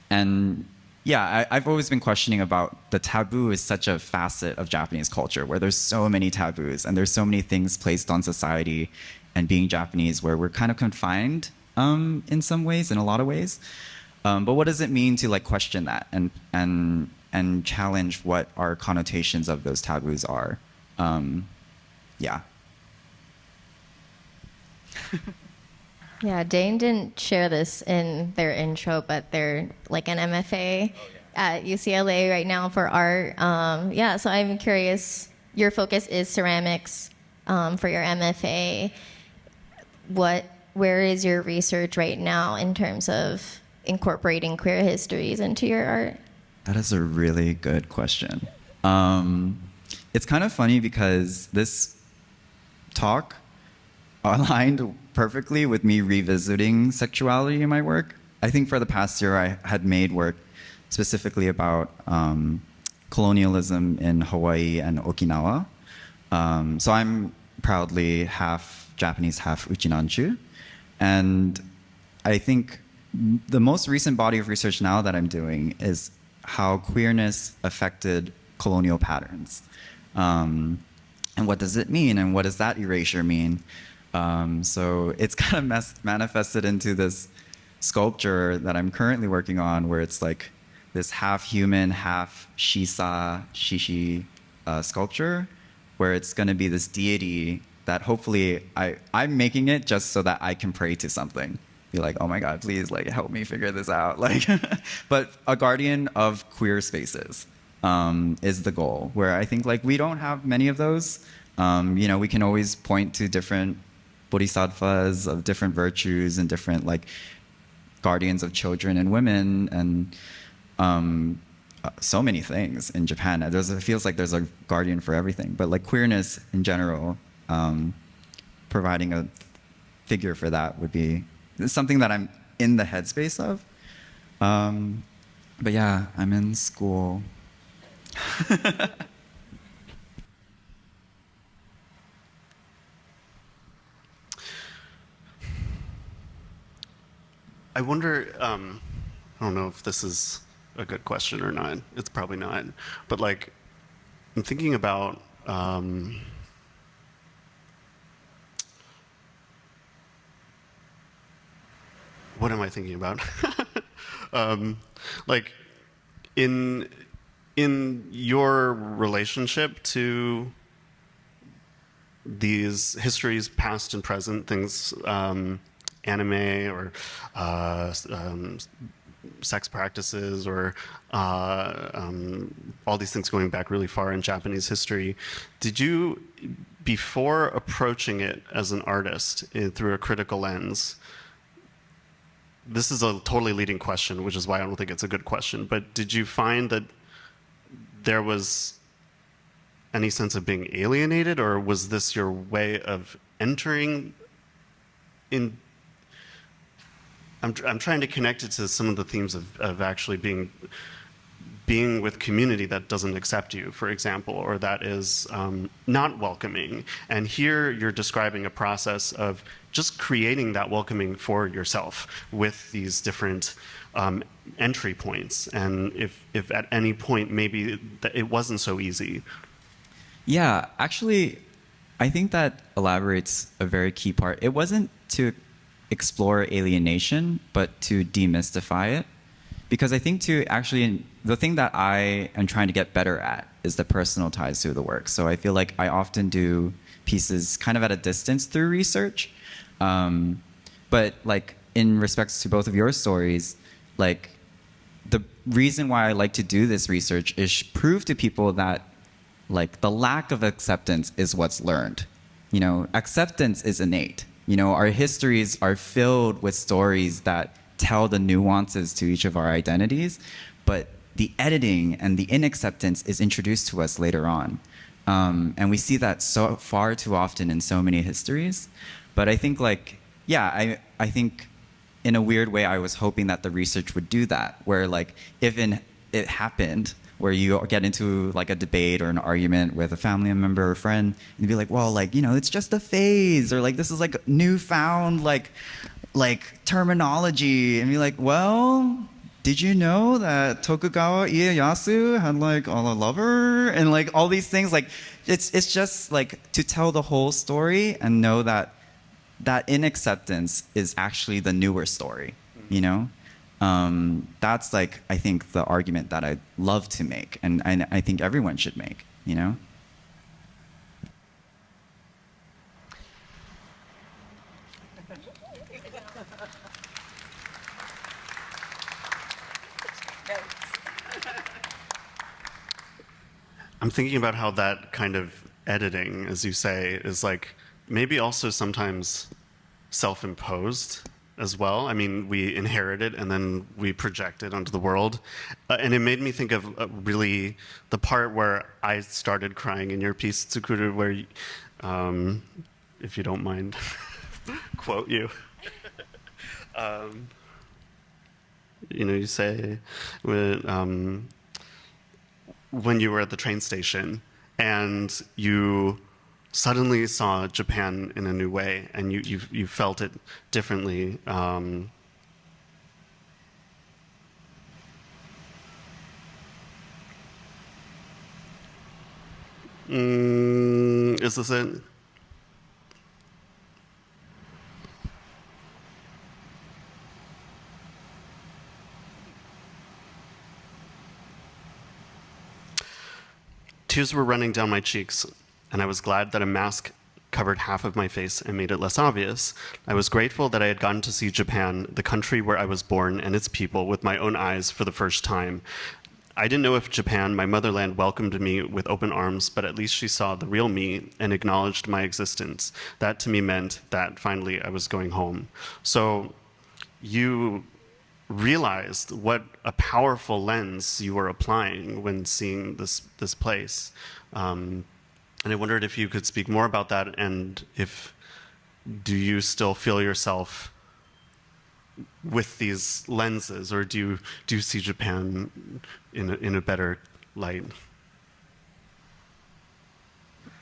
Speaker 6: And yeah, I've always been questioning about the taboo is such a facet of Japanese culture, where there's so many taboos and there's so many things placed on society and being Japanese, where we're kind of confined in some ways, in a lot of ways. But what does it mean to like question that and challenge what our connotations of those taboos are? Yeah.
Speaker 4: Yeah, Dane didn't share this in their intro, but they're like an MFA at UCLA right now for art. Yeah, so I'm curious, your focus is ceramics for your MFA. Where is your research right now in terms of incorporating queer histories into your art?
Speaker 6: That is a really good question. It's kind of funny because this talk aligned perfectly with me revisiting sexuality in my work. I think for the past year I had made work specifically about colonialism in Hawaii and Okinawa. So I'm proudly half Japanese, half Uchinanchu. And I think the most recent body of research now that I'm doing is how queerness affected colonial patterns. And what does it mean, and what does that erasure mean? So it's kind of manifested into this sculpture that I'm currently working on, where it's like this half human, half shisa, shishi sculpture, where it's going to be this deity that hopefully I'm making it just so that I can pray to something. Be like, oh my God, please, like, help me figure this out. Like, but a guardian of queer spaces is the goal, where I think like we don't have many of those. You know, we can always point to different bodhisattvas of different virtues and different like guardians of children and women and so many things in Japan. It feels like there's a guardian for everything, but like queerness in general, providing a figure for that would be something that I'm in the headspace of. But yeah, I'm in school.
Speaker 2: I wonder, I don't know if this is a good question or not. It's probably not. But like, I'm thinking about what am I thinking about? Like in your relationship to these histories, past and present, things, anime or sex practices or all these things going back really far in Japanese history. Did you, before approaching it as an artist through a critical lens, this is a totally leading question, which is why I don't think it's a good question, but did you find that there was any sense of being alienated, or was this your way of entering in? I'm trying to connect it to some of the themes of actually being with community that doesn't accept you, for example, or that is not welcoming. And here you're describing a process of just creating that welcoming for yourself with these different entry points. And if at any point maybe it wasn't so easy.
Speaker 6: Yeah, actually, I think that elaborates a very key part. It wasn't to explore alienation, but to demystify it. Because I think the thing that I am trying to get better at is the personal ties to the work. So I feel like I often do pieces kind of at a distance through research. But like in respects to both of your stories, like the reason why I like to do this research is prove to people that like the lack of acceptance is what's learned. You know, acceptance is innate. You know, our histories are filled with stories that tell the nuances to each of our identities, but the editing and the inacceptance is introduced to us later on. And we see that so far too often in so many histories. But I think like, yeah, I think in a weird way, I was hoping that the research would do that, where like if it happened, where you get into like a debate or an argument with a family member or friend, you'd be like, well, like, you know, it's just a phase, or like this is like newfound like terminology, and be like, well, did you know that Tokugawa Ieyasu had like a lover and like all these things? Like it's just like to tell the whole story and know that inacceptance is actually the newer story, you know? That's like, I think, the argument that I love to make, and I think everyone should make, you know?
Speaker 2: I'm thinking about how that kind of editing, as you say, is like maybe also sometimes self-imposed as well. I mean, we inherit it and then we project it onto the world. And it made me think of really the part where I started crying in your piece, Tsukuru, where, if you don't mind, quote you. You know, you say, when you were at the train station and you suddenly saw Japan in a new way and you felt it differently. Is this it? Tears were running down my cheeks, and I was glad that a mask covered half of my face and made it less obvious. I was grateful that I had gotten to see Japan, the country where I was born, and its people with my own eyes for the first time. I didn't know if Japan, my motherland, welcomed me with open arms, but at least she saw the real me and acknowledged my existence. That to me meant that finally I was going home. So you realized what a powerful lens you were applying when seeing this place. And I wondered if you could speak more about that, and do you still feel yourself with these lenses, or do you see Japan in a better light?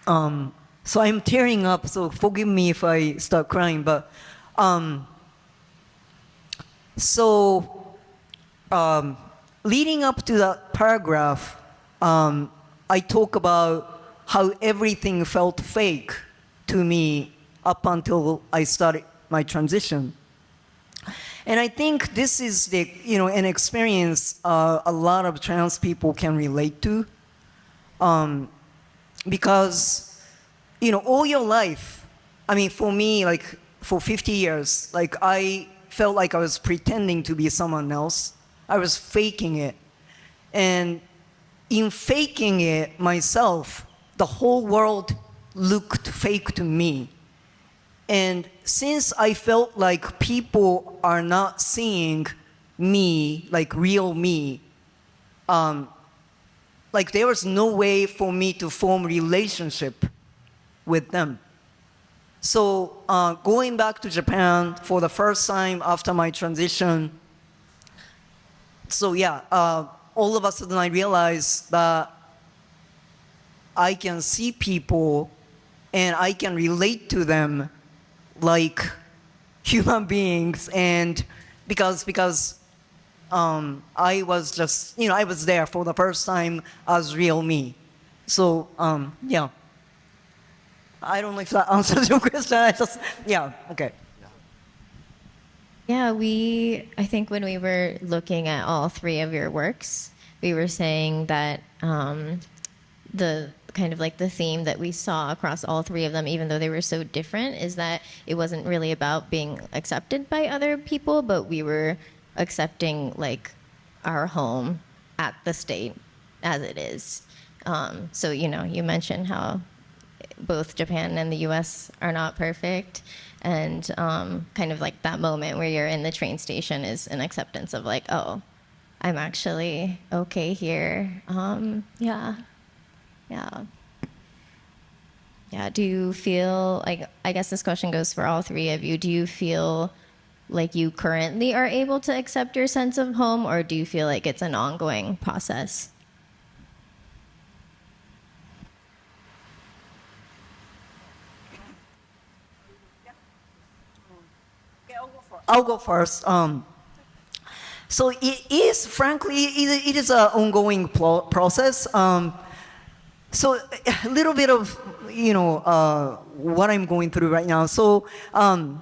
Speaker 8: So I'm tearing up, so forgive me if I start crying, but leading up to that paragraph, I talk about how everything felt fake to me up until I started my transition. And I think this is the, an experience a lot of trans people can relate to. Because, all your life, I mean, for me, like, for 50 years, like, I felt like I was pretending to be someone else. I was faking it. And in faking it myself, the whole world looked fake to me. And since I felt like people are not seeing me, like real me, like there was no way for me to form relationship with them. So going back to Japan for the first time after my transition, so yeah, all of a sudden I realized that I can see people and I can relate to them like human beings, and because I was just, I was there for the first time as real me. So yeah, I don't know if that answers your question. I just, yeah, okay.
Speaker 4: Yeah, I think when we were looking at all three of your works, we were saying that the kind of like the theme that we saw across all three of them, even though they were so different, is that it wasn't really about being accepted by other people, but we were accepting like our home at the state as it is. So, you mentioned how both Japan and the US are not perfect, and kind of like that moment where you're in the train station is an acceptance of like, oh, I'm actually okay here. Yeah, do you feel like, I guess this question goes for all three of you, do you feel like you currently are able to accept your sense of home, or do you feel like it's an ongoing process?
Speaker 8: I'll go first. So it is, frankly, it is an ongoing process. So a little bit of, what I'm going through right now. So I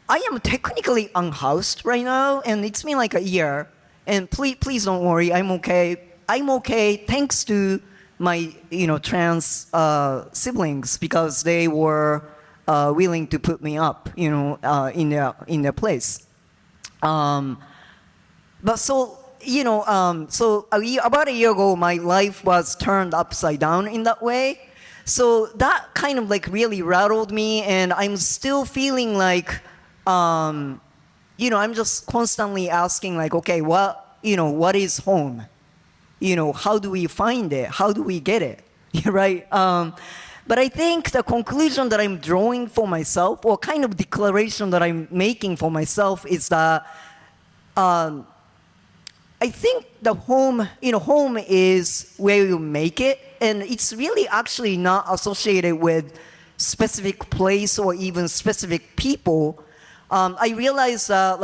Speaker 8: am technically unhoused right now, and it's been like a year. And please don't worry, I'm okay. I'm okay thanks to my, trans siblings, because they were willing to put me up, in their place. But so, so about a year ago, my life was turned upside down in that way. So that kind of like really rattled me, and I'm still feeling like, I'm just constantly asking like, okay, what is home? How do we find it? How do we get it? Right? But I think the conclusion that I'm drawing for myself, or kind of declaration that I'm making for myself, is that I think the home, home is where you make it, and it's really actually not associated with specific place or even specific people. I realized that,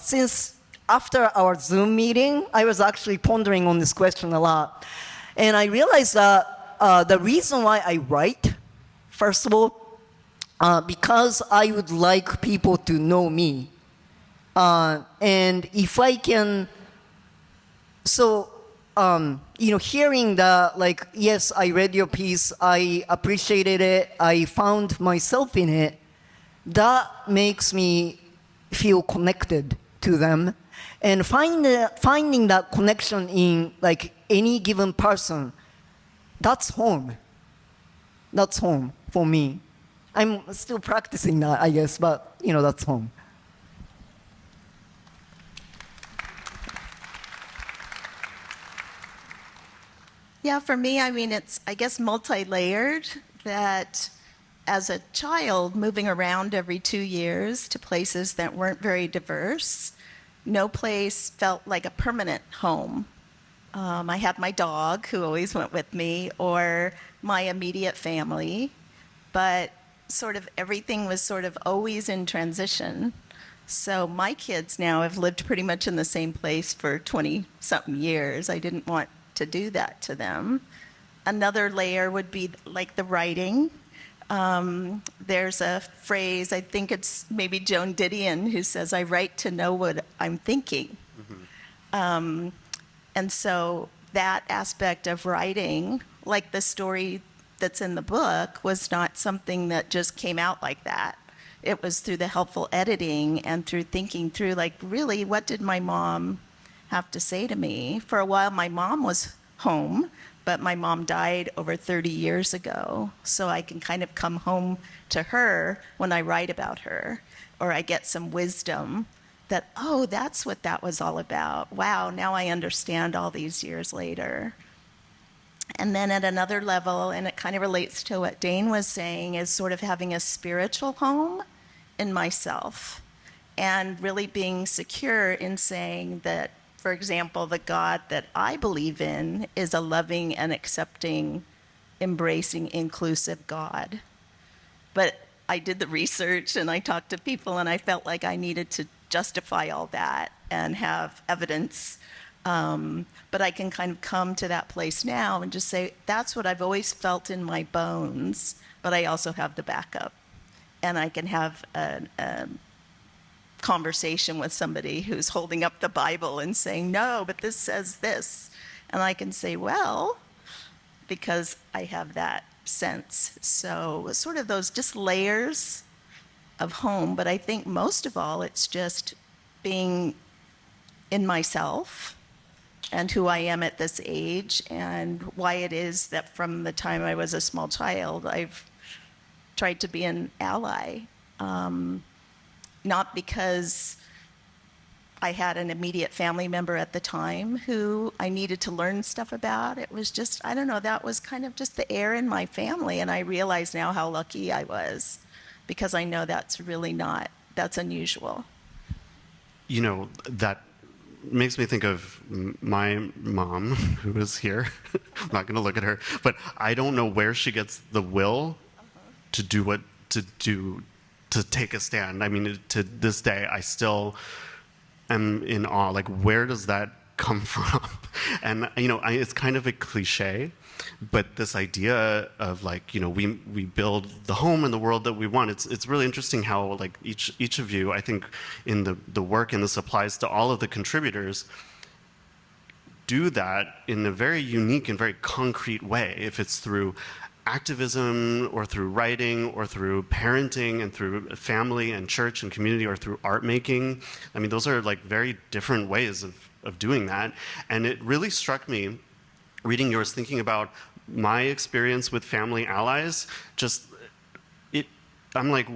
Speaker 8: since after our Zoom meeting, I was actually pondering on this question a lot, and I realized that the reason why I write, first of all, because I would like people to know me. And if I can, so, hearing that, like, yes, I read your piece, I appreciated it, I found myself in it, that makes me feel connected to them. And finding that connection in, like, any given person, that's home. That's home for me. I'm still practicing that, I guess, but, that's home.
Speaker 7: Yeah, for me, I mean, it's, I guess, multi-layered, that as a child, moving around every 2 years to places that weren't very diverse, no place felt like a permanent home. I had my dog, who always went with me, or my immediate family, but sort of everything was sort of always in transition. So my kids now have lived pretty much in the same place for 20-something years. I didn't want to do that to them. Another layer would be like the writing. There's a phrase, I think it's maybe Joan Didion, who says, "I write to know what I'm thinking." And so that aspect of writing, like the story that's in the book, was not something that just came out like that. It was through the helpful editing and through thinking through, like, really, what did my mom have to say to me? For a while, my mom was home, but my mom died over 30 years ago. So I can kind of come home to her when I write about her, or I get some wisdom that, oh, that's what that was all about. Wow, now I understand all these years later. And then at another level, and it kind of relates to what Dane was saying, is sort of having a spiritual home in myself and really being secure in saying that, for example, the God that I believe in is a loving and accepting, embracing, inclusive God. But I did the research and I talked to people and I felt like I needed to justify all that and have evidence. But I can kind of come to that place now and just say, that's what I've always felt in my bones, but I also have the backup. And I can have a conversation with somebody who's holding up the Bible and saying, no, but this says this. And I can say, well, because I have that sense. So sort of those just layers of home, but I think most of all, it's just being in myself and who I am at this age and why it is that from the time I was a small child, I've tried to be an ally. Not because I had an immediate family member at the time who I needed to learn stuff about. It was just, I don't know, that was kind of just the air in my family. And I realize now how lucky I was, because I know that's really not, that's unusual.
Speaker 2: You know, that makes me think of my mom, who is here. I'm not going to look at her, but I don't know where she gets the will to do what to do, to take a stand. I mean, to this day, I still am in awe. Like, where does that come from? And, you know, it's kind of a cliche, but this idea of, like, you know, we build the home and the world that we want. It's really interesting how, like, each of you, I think, in the work, and this applies to all of the contributors, do that in a very unique and very concrete way. If it's through activism or through writing or through parenting and through family and church and community or through art making. I mean, those are like very different ways of doing that. And it really struck me reading yours, thinking about my experience with family allies. I'm like,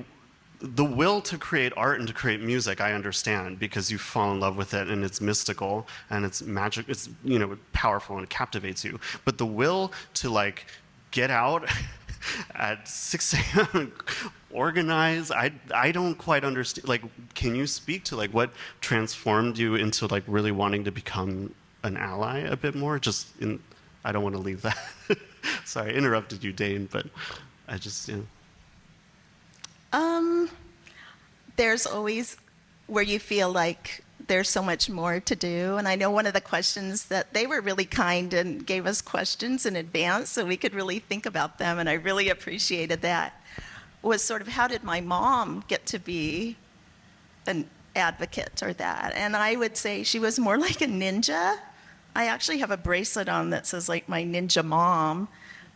Speaker 2: the will to create art and to create music, I understand, because you fall in love with it and it's mystical and it's magic, it's, you know, powerful and it captivates you. But the will to, like, get out at 6 a.m. and organize, I don't quite understand. Like, can you speak to, like, what transformed you into, like, really wanting to become an ally a bit more? I don't want to leave that. Sorry, I interrupted you, Dane, but I just, you know.
Speaker 7: There's always where you feel like there's so much more to do. And I know one of the questions that they were really kind and gave us questions in advance so we could really think about them, and I really appreciated that, was sort of, how did my mom get to be an advocate or that? And I would say she was more like a ninja. I actually have a bracelet on that says, like, my ninja mom,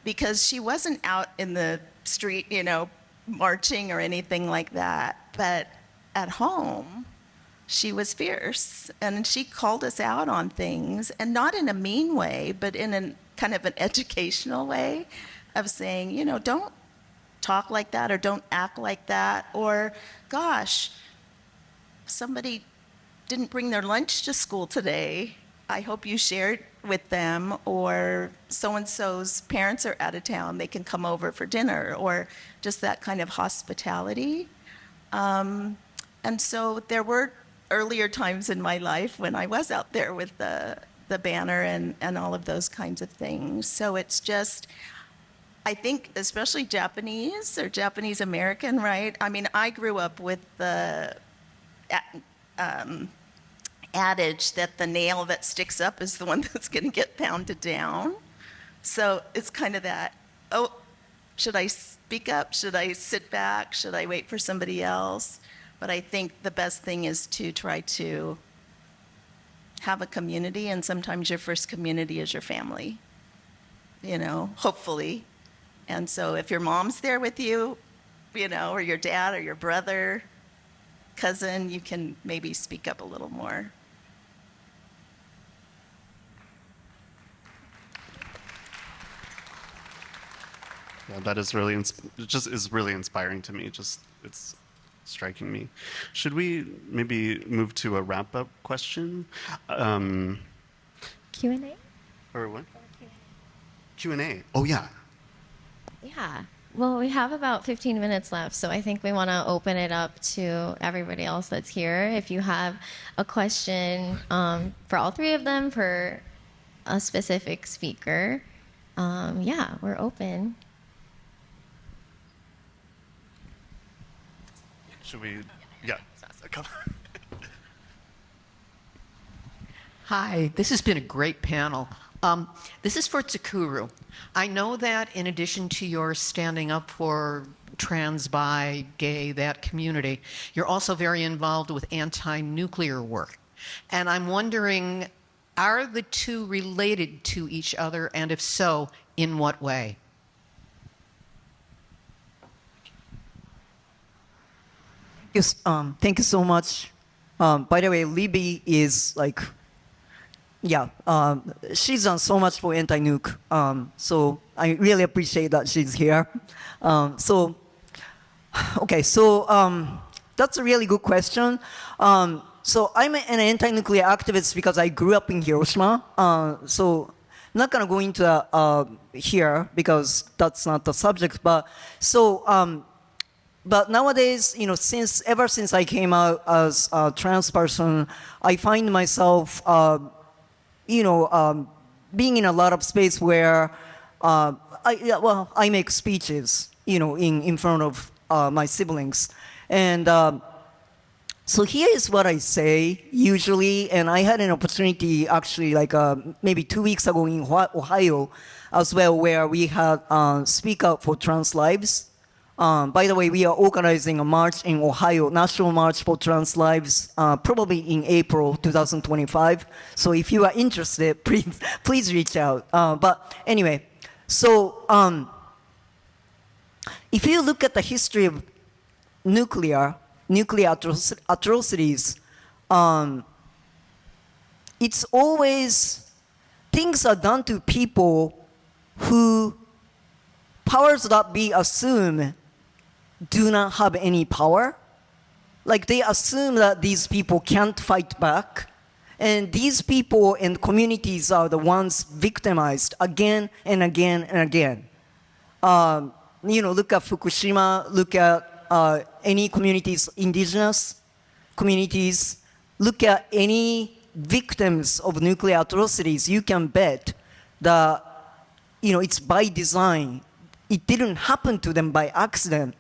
Speaker 7: because she wasn't out in the street, you know, marching or anything like that. But at home, she was fierce, and she called us out on things, and not in a mean way, but in a kind of an educational way of saying, you know, don't talk like that, or don't act like that, or, gosh, somebody didn't bring their lunch to school today. I hope you shared with them, or so-and-so's parents are out of town, they can come over for dinner, or just that kind of hospitality. And so there were earlier times in my life when I was out there with the banner and all of those kinds of things. So it's just, I think, especially Japanese or Japanese American, right? I mean, I grew up with the adage that the nail that sticks up is the one that's going to get pounded down. So it's kind of that, oh, should I speak up? Should I sit back? Should I wait for somebody else? But I think the best thing is to try to have a community, and sometimes your first community is your family, you know, hopefully. And so if your mom's there with you, you know, or your dad or your brother, cousin, you can maybe speak up a little more.
Speaker 2: Yeah, that is really, it just is really inspiring to me. It's striking me. Should we maybe move to a wrap-up question?
Speaker 4: Q&A?
Speaker 2: Or what? Q&A. Oh, yeah.
Speaker 4: Yeah. Well, we have about 15 minutes left, so I think we want to open it up to everybody else that's here. If you have a question for all three of them, for a specific speaker, yeah, we're open.
Speaker 2: Should we? Yeah. Come on.
Speaker 9: Hi, this has been a great panel. This is for Tsukuru. I know that in addition to your standing up for trans, bi, gay, that community, you're also very involved with anti-nuclear work. And I'm wondering, are the two related to each other, and if so, in what way?
Speaker 8: Yes, thank you so much. By the way, Libby is like, yeah, she's done so much for anti-nuke. So I really appreciate that she's here. Okay, so that's a really good question. So I'm an anti-nuclear activist because I grew up in Hiroshima. So I'm not gonna go into here because that's not the subject. But so. But nowadays, you know, ever since I came out as a trans person, I find myself, you know, being in a lot of space where I make speeches, you know, in front of my siblings, and so here is what I say usually. And I had an opportunity actually, like maybe 2 weeks ago in Ohio, as well, where we had Speak Out for Trans Lives. By the way, we are organizing a march in Ohio, National March for Trans Lives, probably in April 2025. So if you are interested, please reach out. But anyway, so if you look at the history of nuclear atrocities, it's always, things are done to people who powers that be assume do not have any power. Like they assume that these people can't fight back. And these people and communities are the ones victimized again and again and again. You know, look at Fukushima, look at any communities, indigenous communities, look at any victims of nuclear atrocities. You can bet that, you know, it's by design. It didn't happen to them by accident.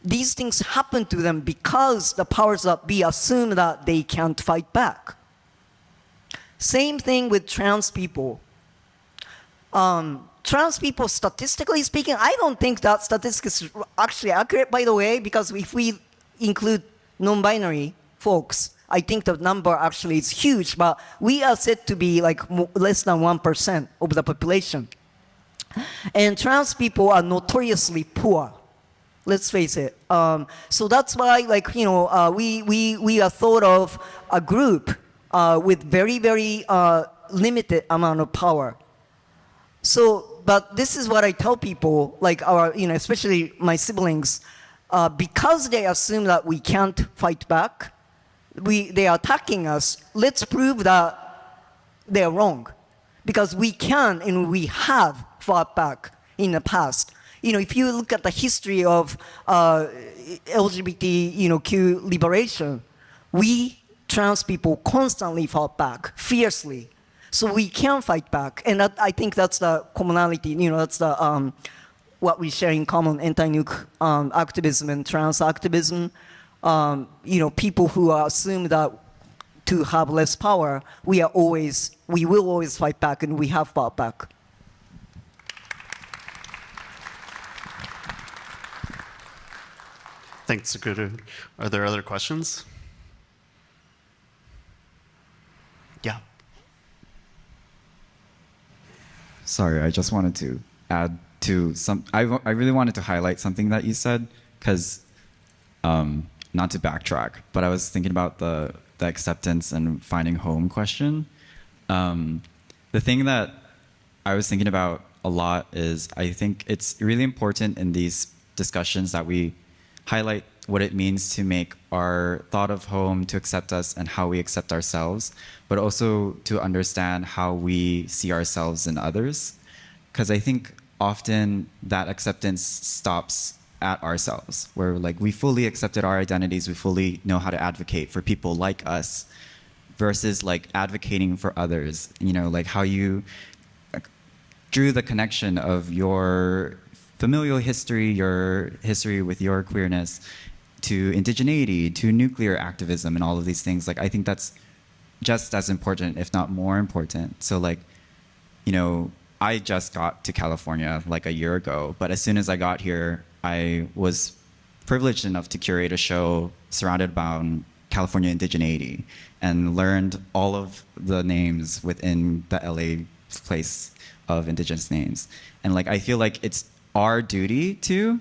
Speaker 8: These things happen to them because the powers that be assume that they can't fight back. Same thing with trans people. Trans people, statistically speaking, I don't think that statistic is actually accurate, by the way, because if we include non-binary folks, I think the number actually is huge, but we are said to be like less than 1% of the population. And trans people are notoriously poor. Let's face it. So that's why, like, you know, we are thought of a group with very, very limited amount of power. So, but this is what I tell people, like our, you know, especially my siblings, because they assume that we can't fight back, they are attacking us. Let's prove that they're wrong, because we can and we have fought back in the past. You know, if you look at the history of LGBT, you know, Q liberation, we trans people constantly fought back fiercely, so we can fight back, and that, I think that's the commonality. You know, that's the what we share in common: anti-nuke activism and trans activism. You know, people who assume that to have less power, we will always fight back, and we have fought back.
Speaker 2: Thanks, Sakura. Are there other questions? Yeah.
Speaker 6: Sorry, I just wanted to add to some. I really wanted to highlight something that you said, because not to backtrack, but I was thinking about the acceptance and finding home question. The thing that I was thinking about a lot is I think it's really important in these discussions that we highlight what it means to make our thought of home to accept us and how we accept ourselves, but also to understand how we see ourselves in others. Because I think often that acceptance stops at ourselves, where like we fully accepted our identities, we fully know how to advocate for people like us, versus like advocating for others. You know, like how you drew the connection of your familial history, your history with your queerness, to indigeneity, to nuclear activism, and all of these things. Like I think that's just as important, if not more important. So like, you know, I just got to California like a year ago, but as soon as I got here, I was privileged enough to curate a show surrounded by California indigeneity and learned all of the names within the LA place of indigenous names. And like, I feel like it's our duty to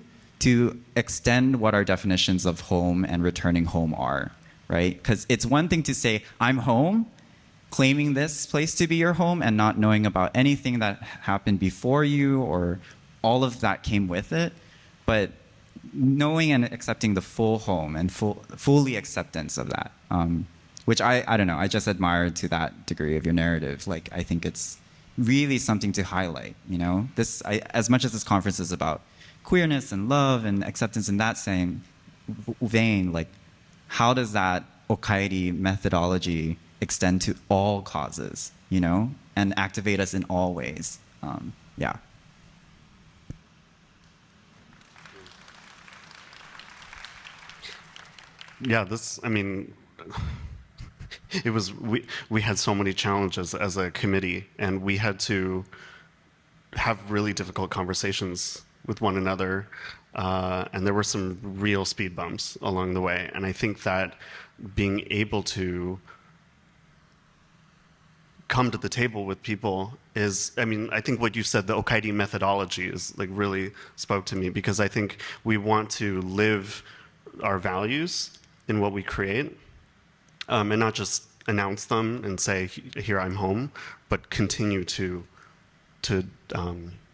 Speaker 6: extend what our definitions of home and returning home are, right? Because it's one thing to say, I'm home, claiming this place to be your home and not knowing about anything that happened before you or all of that came with it. But knowing and accepting the full home and fully acceptance of that, which I don't know, I just admire to that degree of your narrative. Like, I think it's really something to highlight, you know? As much as this conference is about queerness and love and acceptance in that same vein, like, how does that Okaeri methodology extend to all causes, you know, and activate us in all ways? Yeah.
Speaker 2: Yeah, I mean, it was, we had so many challenges as a committee, and we had to have really difficult conversations with one another, and there were some real speed bumps along the way. And I think that being able to come to the table with people is, I mean, I think what you said, the Okaeri methodology, is like really spoke to me, because I think we want to live our values in what we create, and not just announce them and say, here, I'm home, but continue to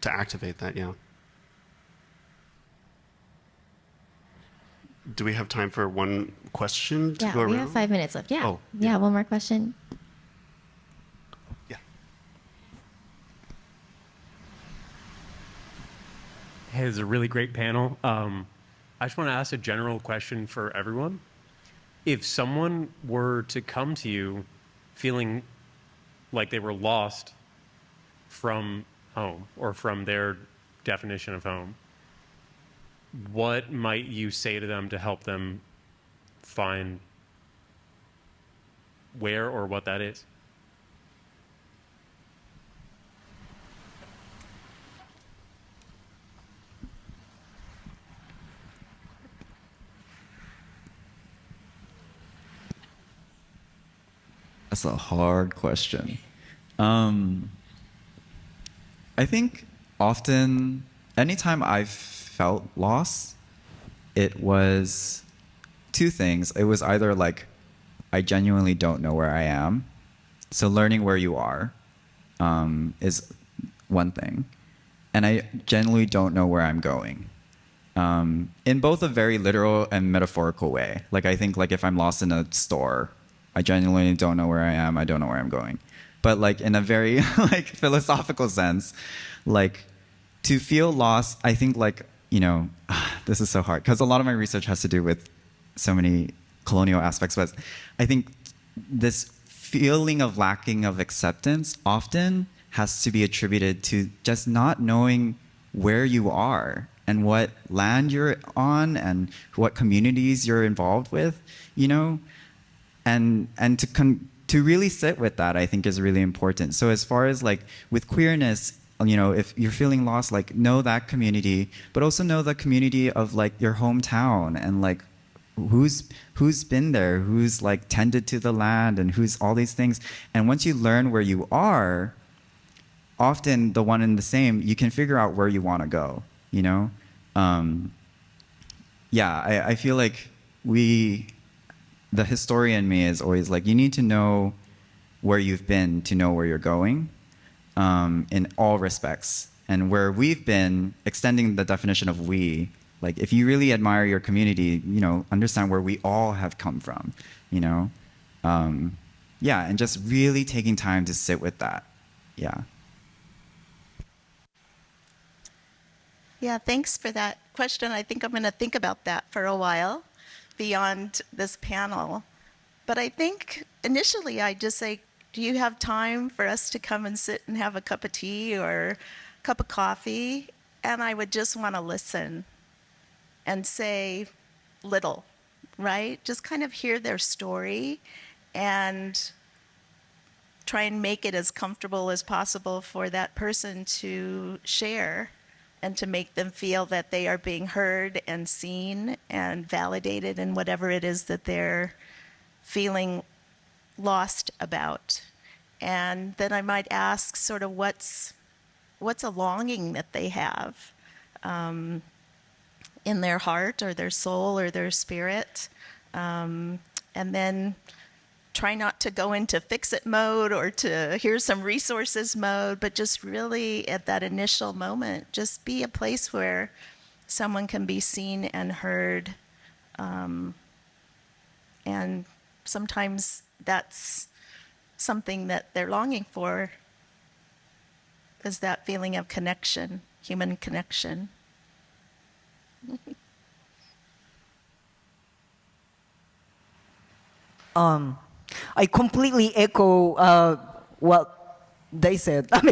Speaker 2: activate that. Yeah. Do we have time for one question to go around?
Speaker 4: Yeah, we have 5 minutes left. Yeah.
Speaker 2: Oh,
Speaker 4: yeah, one more question.
Speaker 2: Yeah.
Speaker 10: Hey, this is a really great panel. I just want to ask a general question for everyone. If someone were to come to you feeling like they were lost from home or from their definition of home, what might you say to them to help them find where or what that is?
Speaker 6: That's a hard question. I think often, anytime I've felt lost, it was two things. It was either like, I genuinely don't know where I am. So learning where you are is one thing. And I genuinely don't know where I'm going. In both a very literal and metaphorical way. Like, I think like if I'm lost in a store, I genuinely don't know where I am. I don't know where I'm going. But like in a very like philosophical sense, like to feel lost, I think like, you know, this is so hard because a lot of my research has to do with so many colonial aspects. But I think this feeling of lacking of acceptance often has to be attributed to just not knowing where you are and what land you're on and what communities you're involved with, you know? and to really sit with that, I think is really important. So as far as like with queerness, you know, if you're feeling lost, like know that community, but also know the community of like your hometown and like who's been there, who's like tended to the land and who's all these things. And once you learn where you are, often the one and the same, you can figure out where you want to go, you know? I feel like the historian in me is always like, you need to know where you've been to know where you're going, in all respects. And where we've been, extending the definition of we, like if you really admire your community, you know, understand where we all have come from, you know? And just really taking time to sit with that. Yeah.
Speaker 7: Yeah, thanks for that question. I think I'm going to think about that for a while beyond this panel. But I think initially I just say, do you have time for us to come and sit and have a cup of tea or a cup of coffee? And I would just want to listen and say little, right? Just kind of hear their story and try and make it as comfortable as possible for that person to share and to make them feel that they are being heard and seen and validated in whatever it is that they're feeling lost about. And then I might ask sort of what's a longing that they have in their heart or their soul or their spirit. And then try not to go into fix-it mode or to here's some resources mode, but just really at that initial moment, just be a place where someone can be seen and heard. And sometimes that's something that they're longing for, is that feeling of connection, human connection.
Speaker 8: I completely echo what they said. I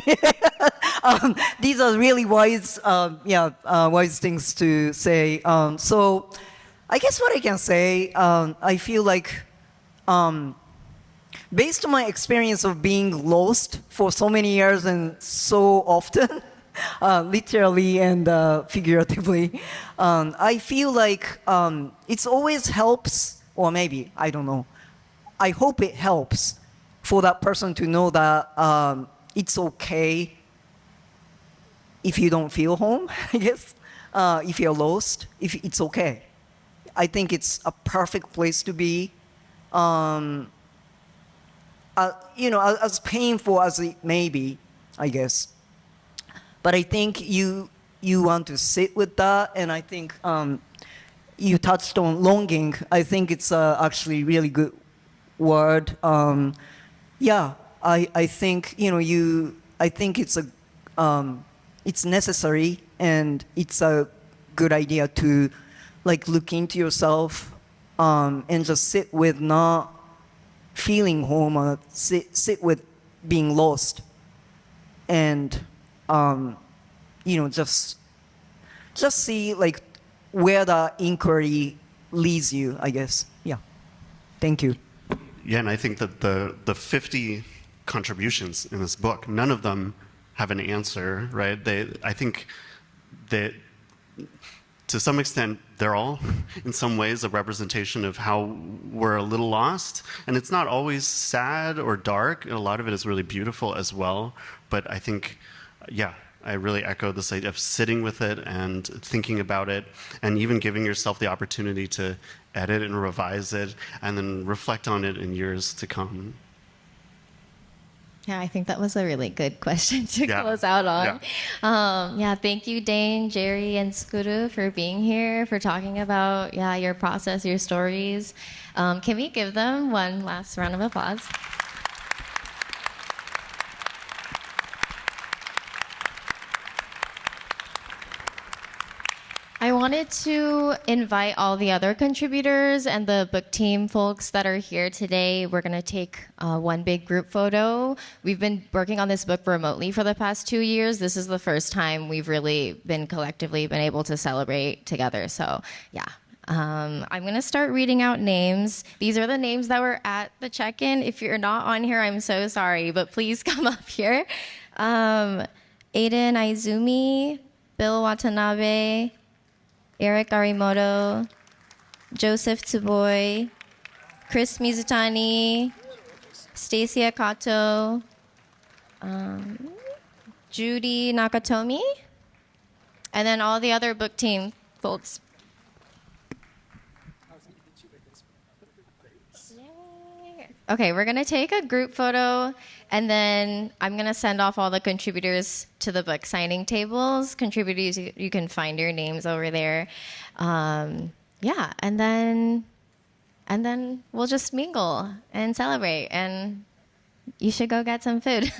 Speaker 8: mean, these are really wise, wise things to say. So, I guess what I can say, I feel like, based on my experience of being lost for so many years and so often, literally and figuratively, I feel like it always helps, or maybe I don't know. I hope it helps for that person to know that it's okay if you don't feel home, I guess. If you're lost, if it's okay. I think it's a perfect place to be. You know, as painful as it may be, I guess. But I think you want to sit with that, and I think you touched on longing. I think it's actually really good word. I think, you know, I think it's it's necessary, and it's a good idea to like look into yourself and just sit with not feeling home, or sit with being lost, and you know, just see like where the inquiry leads you, I guess. Yeah. Thank you.
Speaker 2: Yeah, and I think that the 50 contributions in this book, none of them have an answer, right? I think that to some extent, they're all in some ways a representation of how we're a little lost. And it's not always sad or dark. A lot of it is really beautiful as well. But I think, yeah, I really echo this idea of sitting with it and thinking about it, and even giving yourself the opportunity to edit and revise it and then reflect on it in years to come.
Speaker 4: Yeah, I think that was a really good question to close out on. Thank you, Dane, Jerry, and Skuru for being here, for talking about your process, your stories. Can we give them one last round of applause? I wanted to invite all the other contributors and the book team folks that are here today. We're going to take one big group photo. We've been working on this book remotely for the past 2 years. This is the first time we've really been collectively been able to celebrate together. So, I'm going to start reading out names. These are the names that were at the check-in. If you're not on here, I'm so sorry, but please come up here. Aiden Aizumi, Bill Watanabe, Eric Arimoto, Joseph Tsuboy, Chris Mizutani, Stacy Akato, Judy Nakatomi, and then all the other book team folks. Okay, we're going to take a group photo, and then I'm going to send off all the contributors to the book signing tables. Contributors, you can find your names over there. Yeah, and then we'll just mingle and celebrate, and you should go get some food.